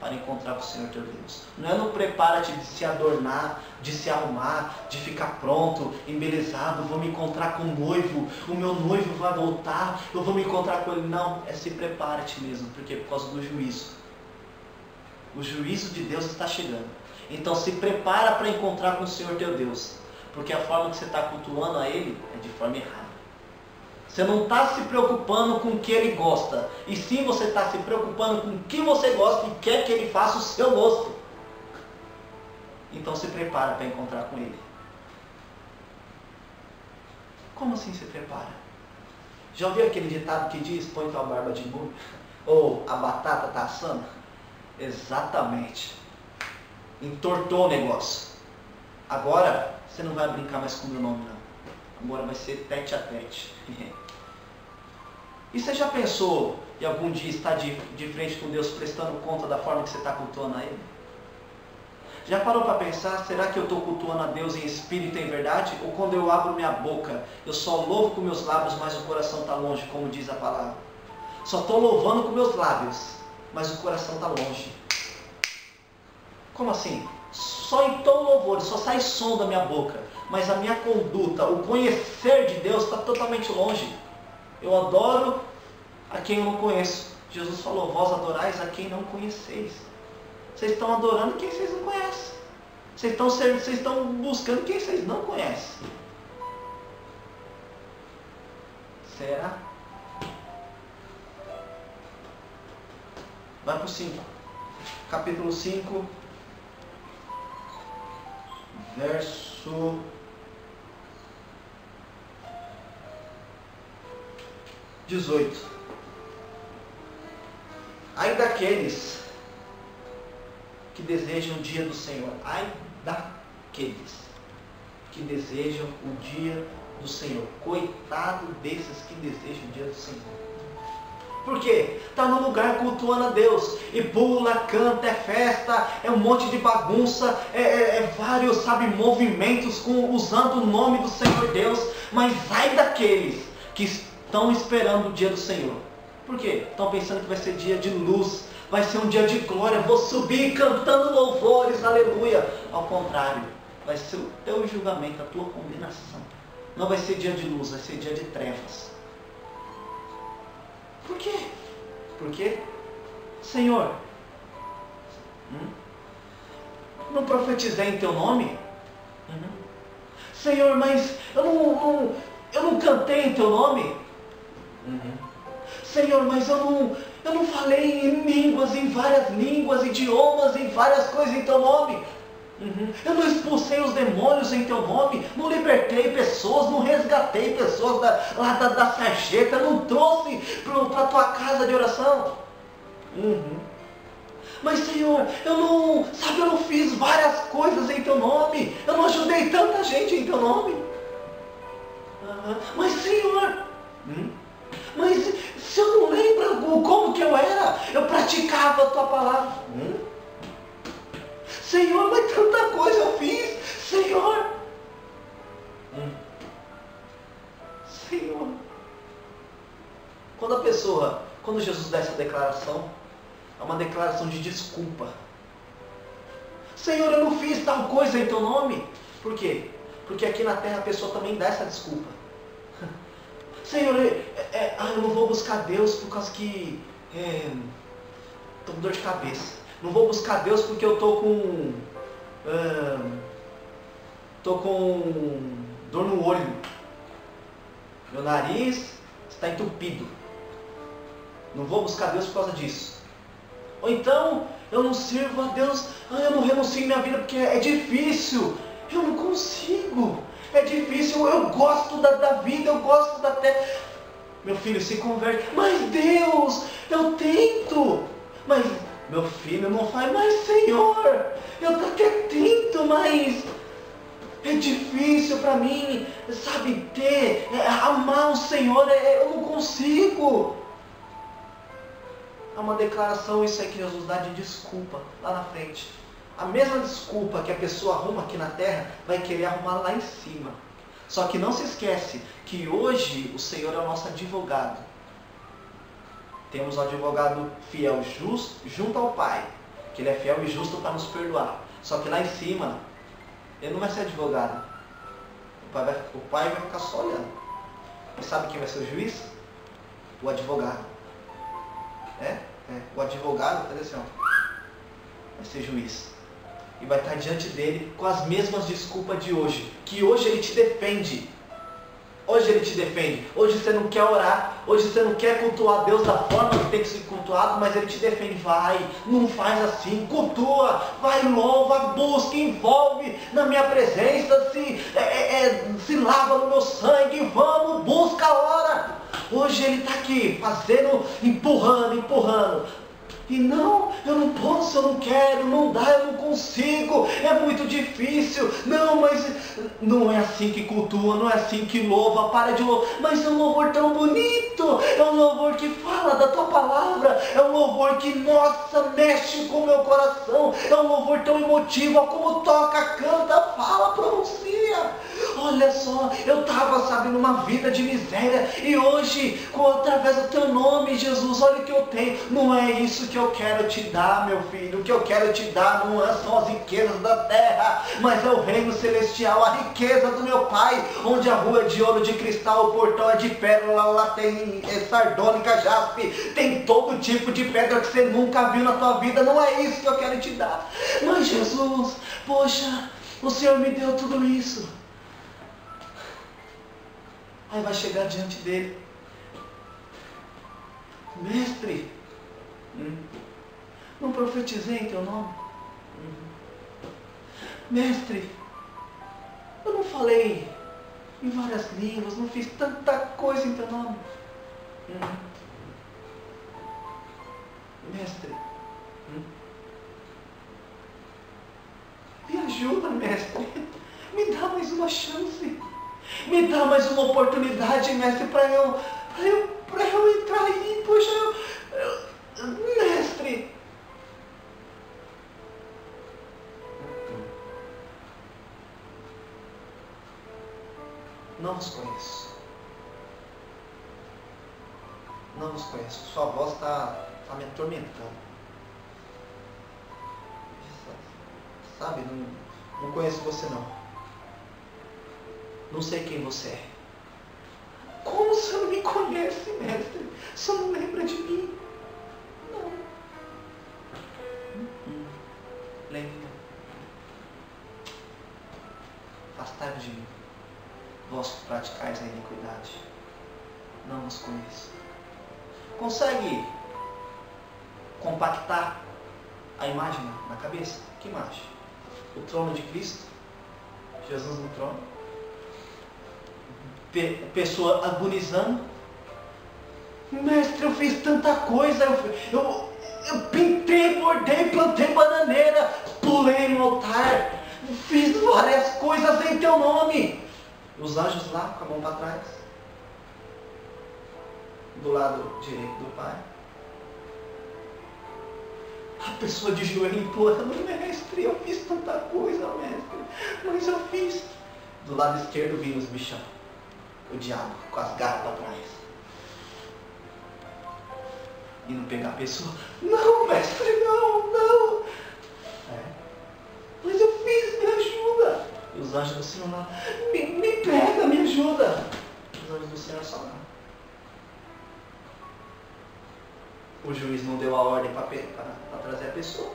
para encontrar com o Senhor teu Deus. Não é no prepara-te de se adornar, de se arrumar, de ficar pronto, embelezado, vou me encontrar com o noivo, o meu noivo vai voltar, eu vou me encontrar com ele. Não, é se prepara-te mesmo, porque por causa do juízo. O juízo de Deus está chegando. Então se prepara para encontrar com o Senhor teu Deus, porque a forma que você está cultuando a Ele é de forma errada. Você não está se preocupando com o que Ele gosta, e sim você está se preocupando com o que você gosta e quer que Ele faça o seu gosto. Então se prepara para encontrar com Ele. Como assim se prepara? Já ouviu aquele ditado que diz, põe tua barba de boi? Ou a batata tá assando? Exatamente. Entortou o negócio. Agora, você não vai brincar mais com o meu nome, não. Agora vai ser tete a tete. E você já pensou em algum dia estar de frente com Deus prestando conta da forma que você está cultuando a Ele? Já parou para pensar, será que eu estou cultuando a Deus em espírito e em verdade? Ou quando eu abro minha boca, eu só louvo com meus lábios, mas o coração está longe, como diz a palavra? Só estou louvando com meus lábios, mas o coração está longe. Como assim? Só entoo louvor, só sai som da minha boca, mas a minha conduta, o conhecer de Deus está totalmente longe. Eu adoro a quem eu não conheço. Jesus falou, vós adorais a quem não conheceis. Vocês estão adorando quem vocês não conhecem. Vocês estão buscando quem vocês não conhecem. Será? Vai para o 5. Capítulo 5. Verso 18. Ai daqueles que desejam o dia do Senhor. Ai daqueles que desejam o dia do Senhor. Coitado desses que desejam o dia do Senhor. Por quê? Está no lugar cultuando a Deus. E pula, canta, é festa, é um monte de bagunça, vários, sabe, movimentos usando o nome do Senhor Deus. Mas ai daqueles que estão esperando o dia do Senhor. Por quê? Estão pensando que vai ser dia de luz, vai ser um dia de glória, vou subir cantando louvores, aleluia. Ao contrário, vai ser o teu julgamento, a tua condenação. Não vai ser dia de luz, vai ser dia de trevas. Por quê? Por quê? Senhor, não profetizei em teu nome? Senhor, mas eu não cantei em teu nome? Senhor, mas eu não falei em línguas, em várias línguas, idiomas, em várias coisas em teu nome. Eu não expulsei os demônios em teu nome, não libertei pessoas, não resgatei pessoas lá da sarjeta, não trouxe para a tua casa de oração. Mas Senhor, eu não fiz várias coisas em teu nome, eu não ajudei tanta gente em teu nome. Mas Senhor, mas se eu não lembro como que eu era, eu praticava a tua palavra. Senhor, mas tanta coisa eu fiz, Senhor. Senhor. Quando Jesus dá essa declaração, é uma declaração de desculpa. Senhor, eu não fiz tal coisa em teu nome. Por quê? Porque aqui na terra a pessoa também dá essa desculpa. Senhor, eu não vou buscar Deus por causa que estou com dor de cabeça. Não vou buscar Deus porque eu estou com dor no olho. Meu nariz está entupido. Não vou buscar Deus por causa disso. Ou então, eu não sirvo a Deus, eu não renuncio em minha vida porque é difícil. Eu não consigo. É difícil, eu gosto da vida, eu gosto da terra. Meu filho se converte. Mas Deus, eu tento. Mas meu filho não faz. Mas Senhor, eu até tento, mas é difícil para mim, sabe, amar o Senhor, eu não consigo. É uma declaração, isso aí que Jesus dá de desculpa lá na frente. A mesma desculpa que a pessoa arruma aqui na terra, vai querer arrumar lá em cima. Só que não se esquece que hoje o Senhor é o nosso advogado. Temos um advogado fiel, justo, junto ao Pai, que Ele é fiel e justo para nos perdoar. Só que lá em cima, Ele não vai ser advogado. O Pai vai ficar só olhando. E sabe quem vai ser o juiz? O advogado. O advogado, cadê assim, ó? Vai ser juiz. E vai estar diante dele com as mesmas desculpas de hoje. Que hoje ele te defende. Hoje ele te defende. Hoje você não quer orar. Hoje você não quer cultuar Deus da forma que tem que ser cultuado. Mas ele te defende. Vai, não faz assim. Cultua, vai, louva, busca, envolve na minha presença. Se lava no meu sangue. Vamos, busca, ora. Hoje ele está aqui, fazendo, empurrando. E não, eu não posso, eu não quero, não dá, eu não consigo, é muito difícil. Não, mas não é assim que cultua, não é assim que louva, para de louvar. Mas é um louvor tão bonito, é um louvor que fala da tua palavra, é um louvor que, nossa, mexe com o meu coração, é um louvor tão emotivo, ó, como toca, canta, fala, pronuncia. Olha só, eu estava, sabe, numa vida de miséria, e hoje, através do teu nome, Jesus, olha o que eu tenho. Não é isso que eu quero te dar, meu filho. O que eu quero te dar não são as riquezas da terra, mas é o reino celestial, a riqueza do meu Pai, onde a rua é de ouro, de cristal, o portão é de pérola, lá tem sardônica, jaspe, tem todo tipo de pedra que você nunca viu na tua vida. Não é isso que eu quero te dar. Mas Jesus, poxa, o Senhor me deu tudo isso. Aí vai chegar diante dele: mestre, não profetizei em teu nome? Mestre, eu não falei em várias línguas, não fiz tanta coisa em teu nome? Mestre, me ajuda, mestre, me dá mais uma chance, me dá mais uma oportunidade, mestre, para eu entrar aí. Poxa, mestre. Não vos conheço. Não vos conheço. Sua voz está me atormentando. Sabe, não conheço você não. Não sei quem você é. Como você não me conhece, mestre? Você não lembra de mim? Não. Lembra. Afastai-vos de mim, vós que praticais a iniquidade. Não vos conheço. Consegue compactar a imagem na cabeça? Que imagem? O trono de Cristo, Jesus no trono, pessoa agonizando. Mestre, eu fiz tanta coisa, eu pintei, bordei, plantei bananeira, pulei no altar, fiz várias coisas em teu nome. Os anjos lá com a mão para trás, do lado direito do Pai. A pessoa de joelho implorando: mestre, eu fiz tanta coisa, mestre, mas eu fiz. Do lado esquerdo vinha os bichão, o diabo com as garras para trás, indo pegar a pessoa. Não, mestre, não. Mas eu fiz, me ajuda. E os anjos do Senhor lá: me pega, me ajuda. Os anjos do Senhor só não. O juiz não deu a ordem para trazer a pessoa.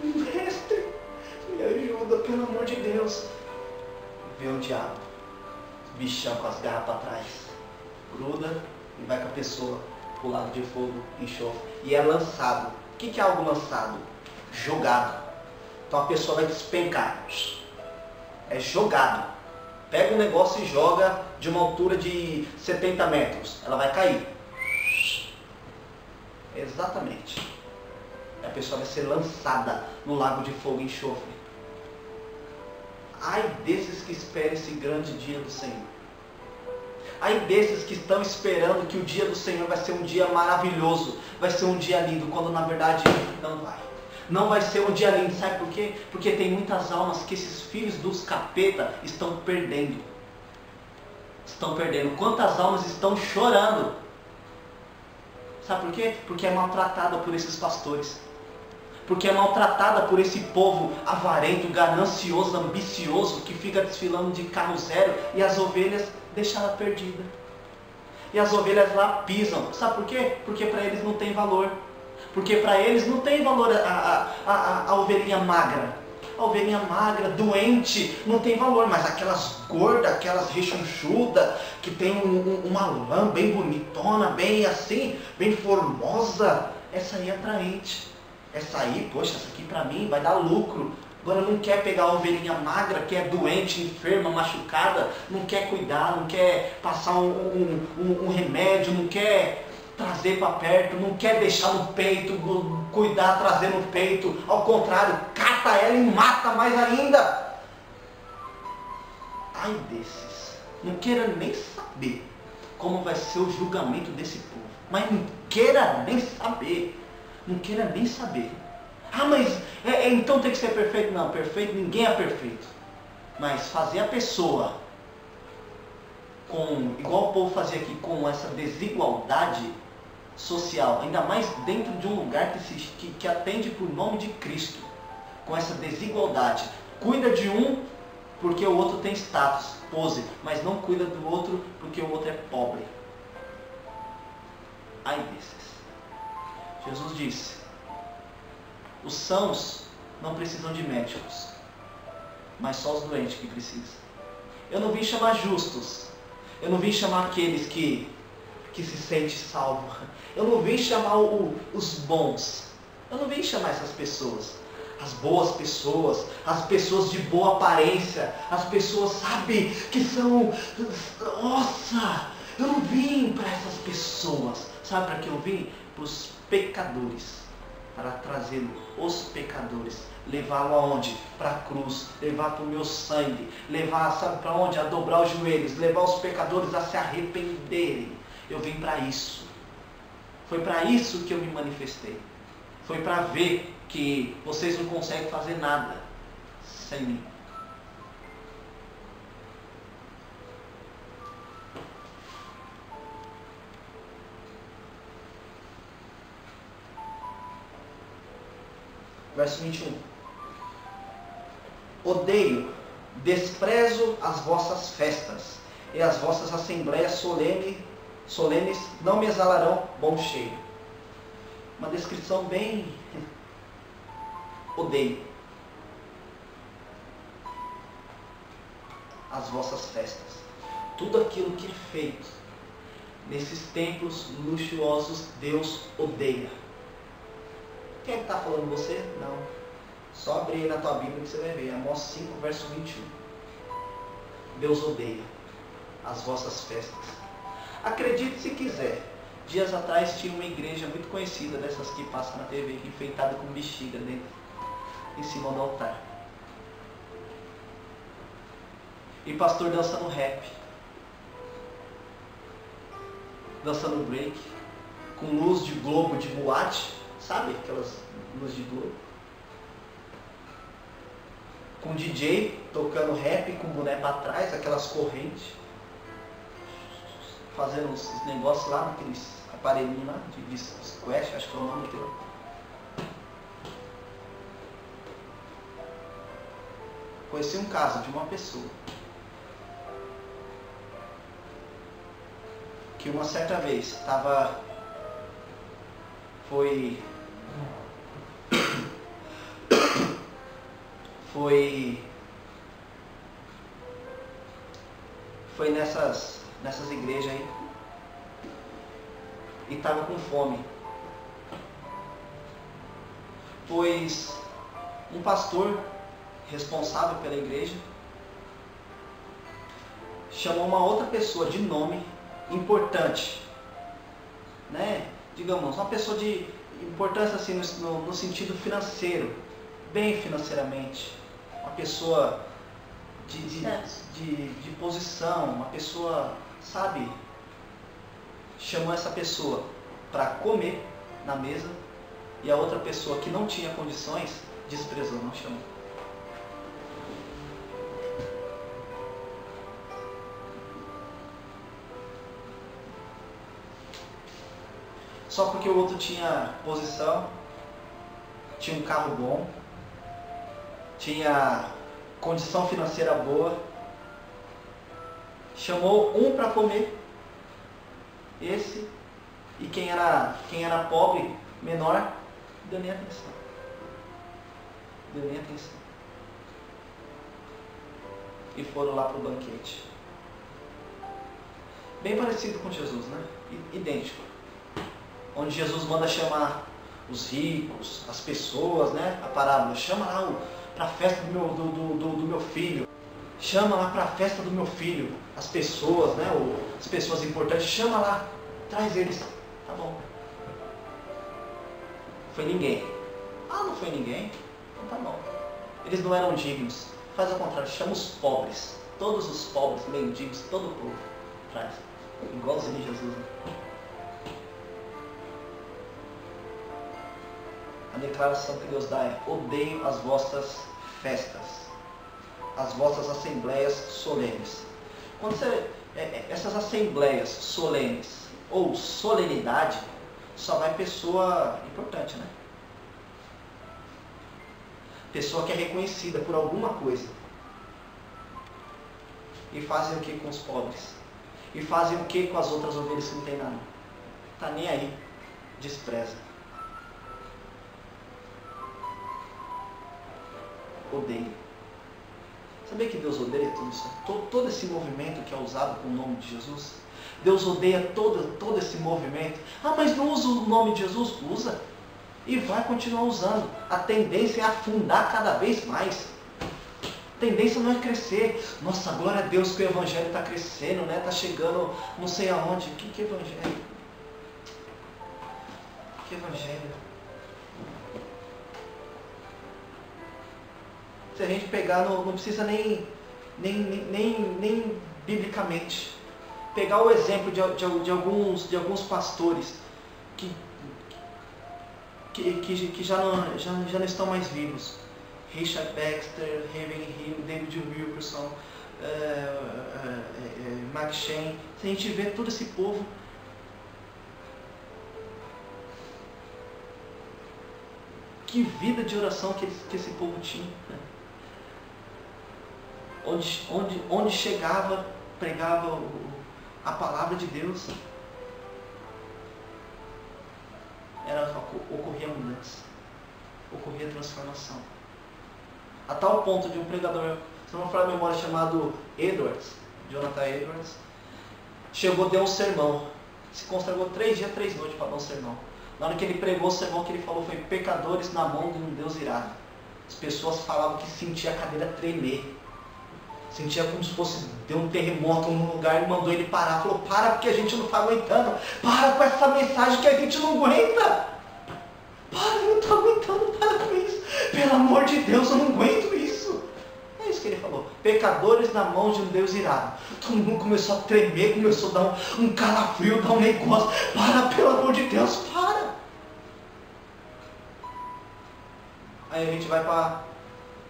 Mestre, me ajuda, pelo amor de Deus. Vê o diabo, bichão com as garras para trás, gruda e vai com a pessoa pro lago de fogo, enxofre. E é lançado. O que é algo lançado? Jogado. Então a pessoa vai despencar. É jogado. Pega um negócio e joga de uma altura de 70 metros. Ela vai cair. Exatamente. A pessoa vai ser lançada no lago de fogo e enxofre. Ai desses que esperam esse grande dia do Senhor. Ai desses que estão esperando que o dia do Senhor vai ser um dia maravilhoso, vai ser um dia lindo, quando na verdade não vai. Não vai ser um dia lindo, sabe por quê? Porque tem muitas almas que esses filhos dos capeta estão perdendo. Estão perdendo. Quantas almas estão chorando? Sabe por quê? Porque é maltratada por esses pastores. Porque é maltratada por esse povo avarento, ganancioso, ambicioso, que fica desfilando de carro zero e as ovelhas deixam ela perdida. E as ovelhas lá pisam. Sabe por quê? Porque para eles não tem valor. Porque para eles não tem valor a ovelhinha magra. A ovelhinha magra, doente, não tem valor. Mas aquelas gordas, aquelas rechonchudas, que tem uma lã bem bonitona, bem assim, bem formosa, essa aí é atraente. Essa aí, poxa, essa aqui para mim vai dar lucro. Agora não quer pegar a ovelhinha magra, que é doente, enferma, machucada, não quer cuidar, não quer passar um remédio, não quer trazer para perto, não quer deixar no peito, cuidar, trazer no peito. Ao contrário, cata ela e mata mais ainda. Ai desses, não queira nem saber como vai ser o julgamento desse povo. Mas não queira nem saber, não queira nem saber. Ah, mas então tem que ser perfeito? Não, perfeito, ninguém é perfeito. Mas fazer a pessoa igual o povo fazia aqui, com essa desigualdade social, ainda mais dentro de um lugar que atende por nome de Cristo, com essa desigualdade. Cuida de um porque o outro tem status, pose, mas não cuida do outro porque o outro é pobre. Ai desses. Jesus disse: os sãos não precisam de médicos, mas só os doentes que precisam. Eu não vim chamar justos, eu não vim chamar aqueles que se sentem salvos, eu não vim chamar os bons, eu não vim chamar essas pessoas, as boas pessoas, as pessoas de boa aparência, as pessoas, sabe, que são, nossa, eu não vim para essas pessoas, sabe para que eu vim? Para os pecadores. Para trazê-lo, os pecadores, levá-lo aonde? Para a cruz, levar para o meu sangue, levar, sabe para onde? A dobrar os joelhos, levar os pecadores a se arrependerem. Eu vim para isso. Foi para isso que eu me manifestei. Foi para ver que vocês não conseguem fazer nada sem mim. Verso 21. Odeio, desprezo as vossas festas, e as vossas assembleias solenes não me exalarão bom cheiro. Uma descrição bem... Odeio as vossas festas. Tudo aquilo que é feito nesses templos luxuosos, Deus odeia. Quem é que está falando você? Não. Só abre aí na tua Bíblia que você vai ver. Amós 5, verso 21. Deus odeia as vossas festas. Acredite se quiser. Dias atrás tinha uma igreja muito conhecida, dessas que passam na TV, enfeitada com bexiga dentro, em cima do altar. E pastor dançando rap. Dançando break. Com luz de globo de boate. Sabe aquelas luzes de globo? Com DJ tocando rap com boné para trás, aquelas correntes. Fazendo os negócios lá naqueles aparelhinhos lá de squash, acho que é o nome daquilo. Conheci um caso de uma pessoa que uma certa vez foi nessas igrejas aí e estava com fome, pois um pastor responsável pela igreja chamou uma outra pessoa de nome importante, né? Digamos, uma pessoa de importância assim no sentido financeiro, bem financeiramente, uma pessoa de posição, uma pessoa, sabe, chamou essa pessoa para comer na mesa e a outra pessoa que não tinha condições desprezou, não chamou. Só porque o outro tinha posição, tinha um carro bom, tinha condição financeira boa, chamou um para comer, esse, e quem era pobre, menor, deu nem atenção. Deu nem atenção. E foram lá para o banquete. Bem parecido com Jesus, né? Idêntico. Onde Jesus manda chamar os ricos, as pessoas, né? A parábola, chama lá para a festa do meu filho. Chama lá para a festa do meu filho. As pessoas, né? As pessoas importantes, chama lá. Traz eles. Tá bom. Foi ninguém. Ah, não foi ninguém? Então tá bom. Eles não eram dignos. Faz ao contrário, chama os pobres. Todos os pobres, mendigos, todo o povo. Traz. Igualzinho Jesus. Né? A declaração que Deus dá é: odeio as vossas festas, as vossas assembleias solenes. Quando essas assembleias solenes ou solenidade, só vai pessoa importante, né? Pessoa que é reconhecida por alguma coisa. E fazem o que com os pobres? E fazem o que com as outras ovelhas que não tem nada? Tá nem aí. Despreza. Odeia. Sabia que Deus odeia tudo isso? Todo esse movimento que é usado com o nome de Jesus? Deus odeia todo esse movimento. Ah, mas não usa o nome de Jesus? Usa. E vai continuar usando. A tendência é afundar cada vez mais. A tendência não é crescer. Nossa, glória a Deus que o Evangelho está crescendo, né? Está chegando não sei aonde. Que Evangelho? Que Evangelho? Se a gente pegar, não precisa nem biblicamente. Pegar o exemplo de alguns pastores que já não estão mais vivos. Richard Baxter, Raven Hill, David Wilkerson, Mark Shane. Se a gente vê todo esse povo, que vida de oração que esse povo tinha. Né? Onde chegava, pregava a palavra de Deus, ocorria mudança, ocorria transformação. A tal ponto de um pregador, se não me falar a memória, chamado Jonathan Edwards, chegou, deu um sermão, se consagrou 3 dias, 3 noites para dar um sermão. Na hora que ele pregou o sermão, que ele falou foi: pecadores na mão de um Deus irado. As pessoas falavam que sentia a cadeira tremer. Sentia como se fosse, deu um terremoto num lugar e mandou ele parar. Falou: para, porque a gente não está aguentando. Para com essa mensagem que a gente não aguenta. Para, eu não estou aguentando, para com isso. Pelo amor de Deus, eu não aguento isso. É isso que ele falou. Pecadores na mão de um Deus irado. Todo mundo começou a tremer, começou a dar um calafrio, dar um negócio. Para, pelo amor de Deus, para. Aí a gente vai para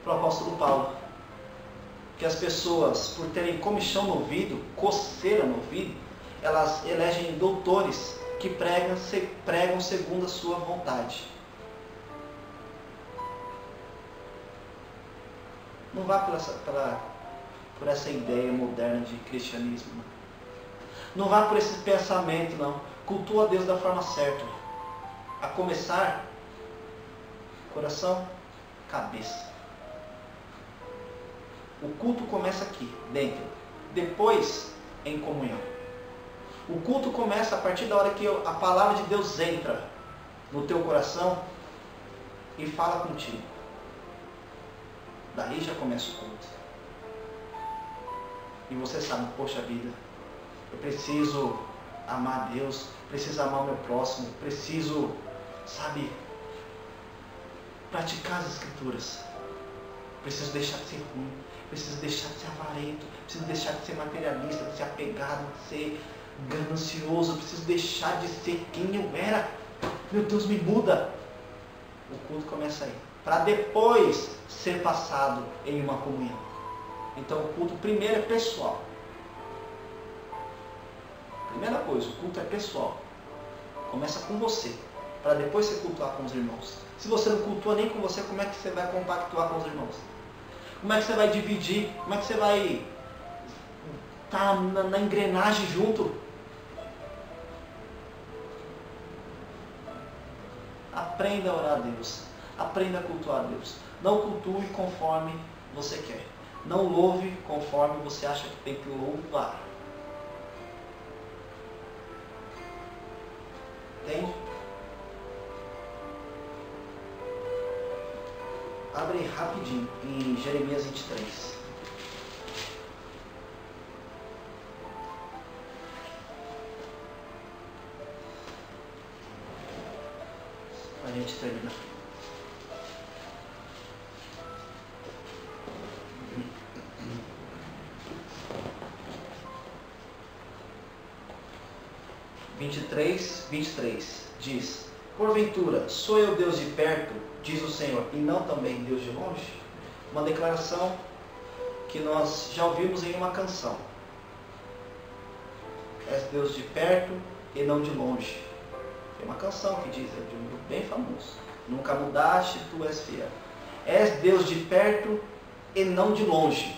o apóstolo Paulo. Que as pessoas, por terem comichão no ouvido, coceira no ouvido, elas elegem doutores que pregam segundo a sua vontade. Não vá por essa ideia moderna de cristianismo. Não vá por esse pensamento, não. Cultua a Deus da forma certa. A começar, coração, cabeça. O culto começa aqui, dentro. Depois, em comunhão. O culto começa a partir da hora que a palavra de Deus entra no teu coração e fala contigo. Daí já começa o culto. E você sabe, poxa vida, eu preciso amar Deus, preciso amar o meu próximo, preciso, sabe, praticar as Escrituras. Preciso deixar de ser ruim, preciso deixar de ser avarento, preciso deixar de ser materialista, de ser apegado, de ser ganancioso, preciso deixar de ser quem eu era. Meu Deus, me muda. O culto começa aí, para depois ser passado em uma comunhão. Então o culto primeiro é pessoal. Primeira coisa, o culto é pessoal. Começa com você, para depois você cultuar com os irmãos. Se você não cultua nem com você, como é que você vai compactuar com os irmãos? Como é que você vai dividir? Como é que você vai estar na engrenagem junto? Aprenda a orar a Deus. Aprenda a cultuar a Deus. Não cultue conforme você quer. Não louve conforme você acha que tem que louvar. Entende? Abre aí rapidinho em Jeremias 23. A gente termina. (23, 23) diz: porventura, sou eu Deus de perto, diz o Senhor, e não também Deus de longe? Uma declaração que nós já ouvimos em uma canção. És Deus de perto e não de longe. Tem uma canção que diz, é de um grupo bem famoso. Nunca mudaste, tu és fiel. És Deus de perto e não de longe.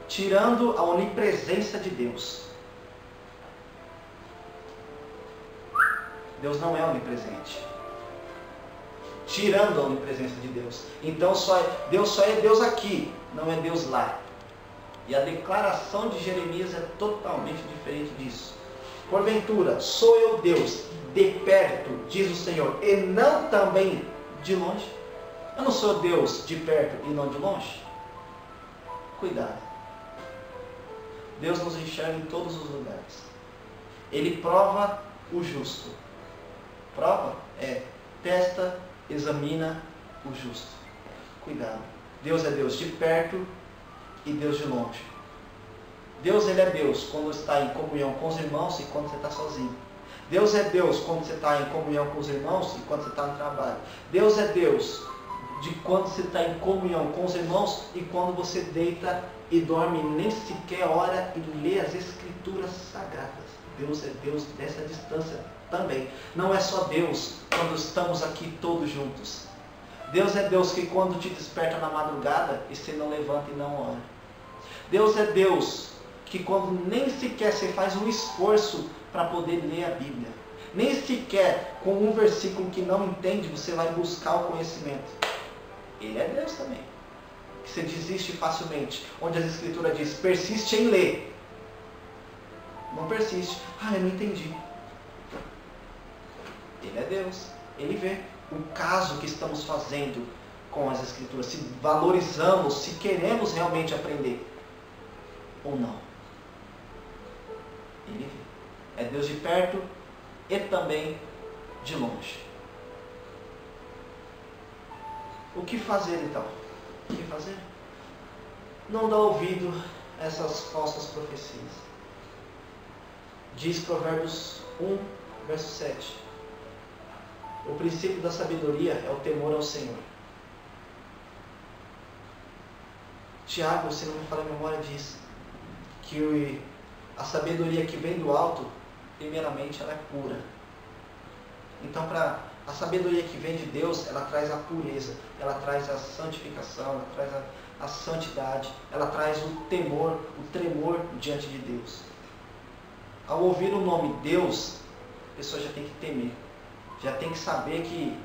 Tirando a onipresença de Deus. Deus não é onipresente. Tirando a onipresença de Deus. Então Deus só é Deus aqui, não é Deus lá. E a declaração de Jeremias é totalmente diferente disso. Porventura, sou eu Deus de perto, diz o Senhor, e não também de longe? Eu não sou Deus de perto e não de longe? Cuidado. Deus nos enxerga em todos os lugares. Ele prova o justo. Prova é testa, examina o justo. Cuidado. Deus é Deus de perto e Deus de longe. Deus, ele é Deus quando está em comunhão com os irmãos e quando você está sozinho. Deus é Deus quando você está em comunhão com os irmãos e quando você está no trabalho. Deus é Deus de quando você está em comunhão com os irmãos e quando você deita e dorme, nem sequer ora e lê as escrituras sagradas. Deus é Deus dessa distância também. Não é só Deus quando estamos aqui todos juntos. Deus é Deus que quando te desperta na madrugada e você não levanta e não ora. Deus é Deus que quando nem sequer você faz um esforço para poder ler a Bíblia, nem sequer com um versículo que não entende, você vai buscar o conhecimento. Ele é Deus também. Que você desiste facilmente, onde a Escritura diz, persiste em ler. Não persiste. Eu não entendi. Ele é Deus. Ele vê o caso que estamos fazendo com as Escrituras, se valorizamos, se queremos realmente aprender ou não. Ele vê. É Deus de perto e também de longe. O que fazer então? O que fazer? Não dá ouvido a essas falsas profecias. Diz Provérbios 1, verso 7. O princípio da sabedoria é o temor ao Senhor. Tiago, se não me falha a memória, diz que a sabedoria que vem do alto, primeiramente, ela é pura. Então, a sabedoria que vem de Deus, ela traz a pureza, ela traz a santificação, ela traz a santidade, ela traz o temor, o tremor diante de Deus. Ao ouvir o nome Deus, a pessoa já tem que temer, já tem que saber que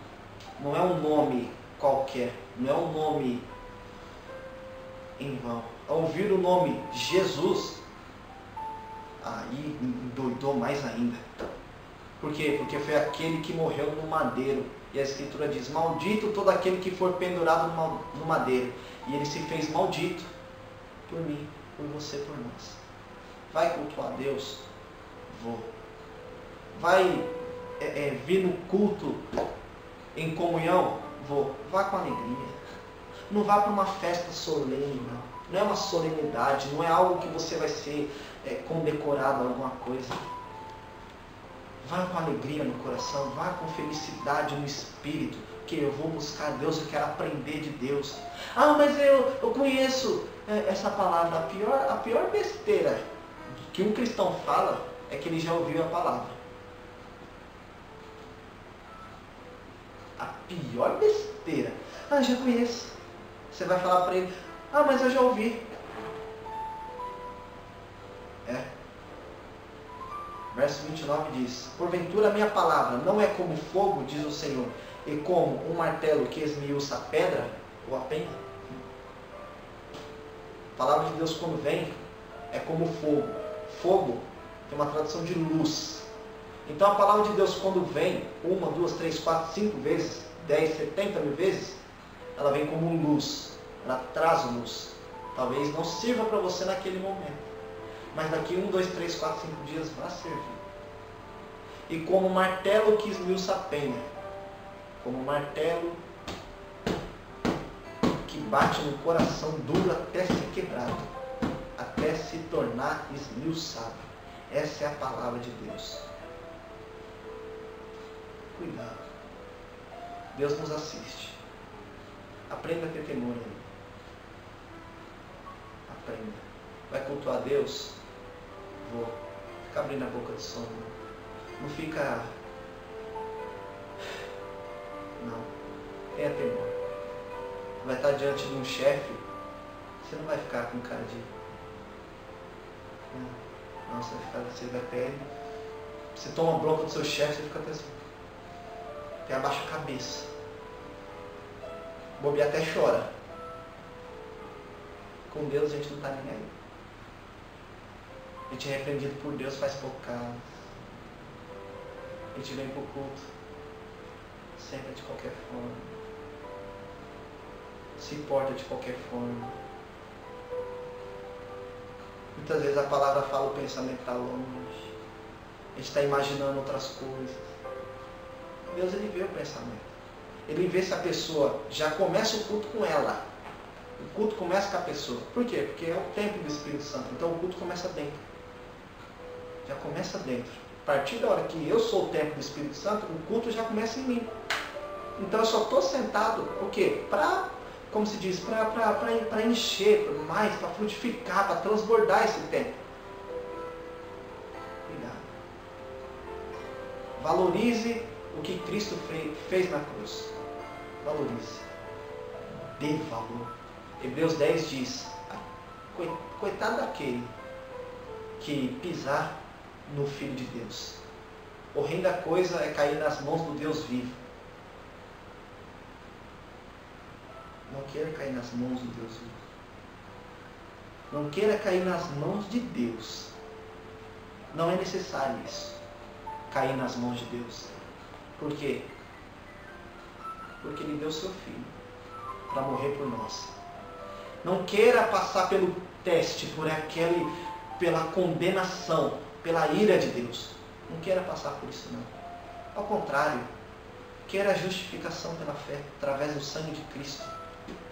não é um nome qualquer, não é um nome em vão. Ao ouvir o nome Jesus, aí me doidou mais ainda. Por quê? Porque foi aquele que morreu no madeiro. E a Escritura diz, maldito todo aquele que for pendurado no madeiro. E ele se fez maldito por mim, por você, por nós. Vai cultuar a Deus? Vou. Vai vir no culto em comunhão? Vou. Vá com alegria. Não vá para uma festa solene, não. Não é uma solenidade, não é algo que você vai ser condecorado a alguma coisa. Vá com alegria no coração, vá com felicidade no espírito, que eu vou buscar Deus, eu quero aprender de Deus. Mas eu conheço essa palavra. A pior besteira que um cristão fala é que ele já ouviu a palavra. A pior besteira. Já conheço. Você vai falar para ele, mas eu já ouvi. Verso 29 diz, porventura a minha palavra não é como fogo, diz o Senhor, e como um martelo que esmiuça a pedra ou a penha? A palavra de Deus quando vem é como fogo. Fogo tem uma tradução de luz. Então a palavra de Deus quando vem 1, 2, 3, 4, 5 vezes, 10, 70 mil vezes, ela vem como luz, ela traz luz. Talvez não sirva para você naquele momento, mas daqui 1, 2, 3, 4, 5 dias vai servir. E como martelo que esmiuça a penha, como martelo que bate no coração duro até ser quebrado, até se tornar esmiuçado. Essa é a palavra de Deus. Cuidado. Deus nos assiste. Aprenda a ter temor a Ele. Aprenda. Vai cultuar a Deus? Vou. Fica abrindo a boca de som. Não fica... Não. Tenha temor. Vai estar diante de um chefe, você não vai ficar com cara de... Não, você vai ficar... Você vai até... Você toma bronca do seu chefe, você fica até assim. Até abaixa a cabeça. Bobear até chora. Com Deus a gente não está nem aí. A gente é repreendido por Deus, faz pouco caso. A gente vem para o culto. Senta de qualquer forma. Se importa de qualquer forma. Muitas vezes a palavra fala, o pensamento está longe. A gente está imaginando outras coisas. Deus, Ele vê o pensamento. Ele vê se a pessoa já começa o culto com ela. O culto começa com a pessoa. Por quê? Porque é o templo do Espírito Santo. Então o culto começa dentro. Já começa dentro. A partir da hora que eu sou o templo do Espírito Santo, o culto já começa em mim. Então eu só estou sentado, o quê? Para, como se diz, para encher mais, para frutificar, para transbordar esse templo. Cuidado. Valorize o que Cristo fez na cruz. Valorize. Dê valor. Hebreus 10 diz, coitado daquele que pisar no Filho de Deus. Horrenda coisa é cair nas mãos do Deus vivo. Não queira cair nas mãos do Deus vivo. Não queira cair nas mãos de Deus. Não é necessário isso. Cair nas mãos de Deus. Por quê? Porque Ele deu seu Filho para morrer por nós. Não queira passar pelo teste, pela condenação, pela ira de Deus. Não queira passar por isso, não. Ao contrário, queira a justificação pela fé, através do sangue de Cristo.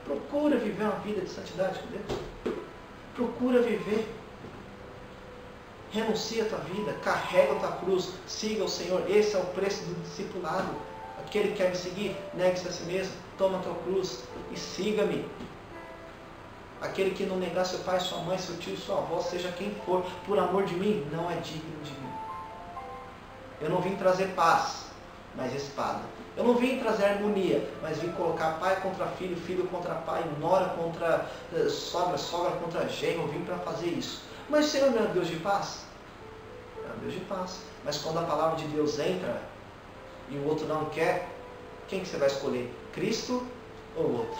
Procura viver uma vida de santidade com Deus. Procura viver. Renuncia a tua vida, carrega a tua cruz, siga o Senhor. Esse é o preço do discipulado. Aquele que quer me seguir, negue-se a si mesmo, toma a tua cruz e siga-me. Aquele que não negar seu pai, sua mãe, seu tio, sua avó, seja quem for, por amor de mim, não é digno de mim. Eu não vim trazer paz, mas espada. Eu não vim trazer harmonia, mas vim colocar pai contra filho, filho contra pai, nora contra sogra, sogra contra genro. Eu vim para fazer isso. Mas o Senhor não é Deus de paz? É um Deus de paz. Mas quando a palavra de Deus entra e o outro não quer, quem que você vai escolher? Cristo ou o outro?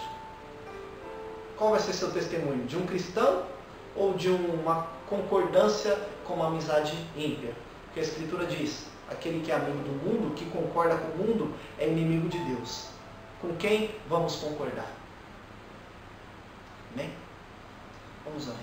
Qual vai ser seu testemunho? De um cristão ou de uma concordância com uma amizade ímpia? Porque a Escritura diz, aquele que é amigo do mundo, que concorda com o mundo, é inimigo de Deus. Com quem vamos concordar? Amém? Vamos orar.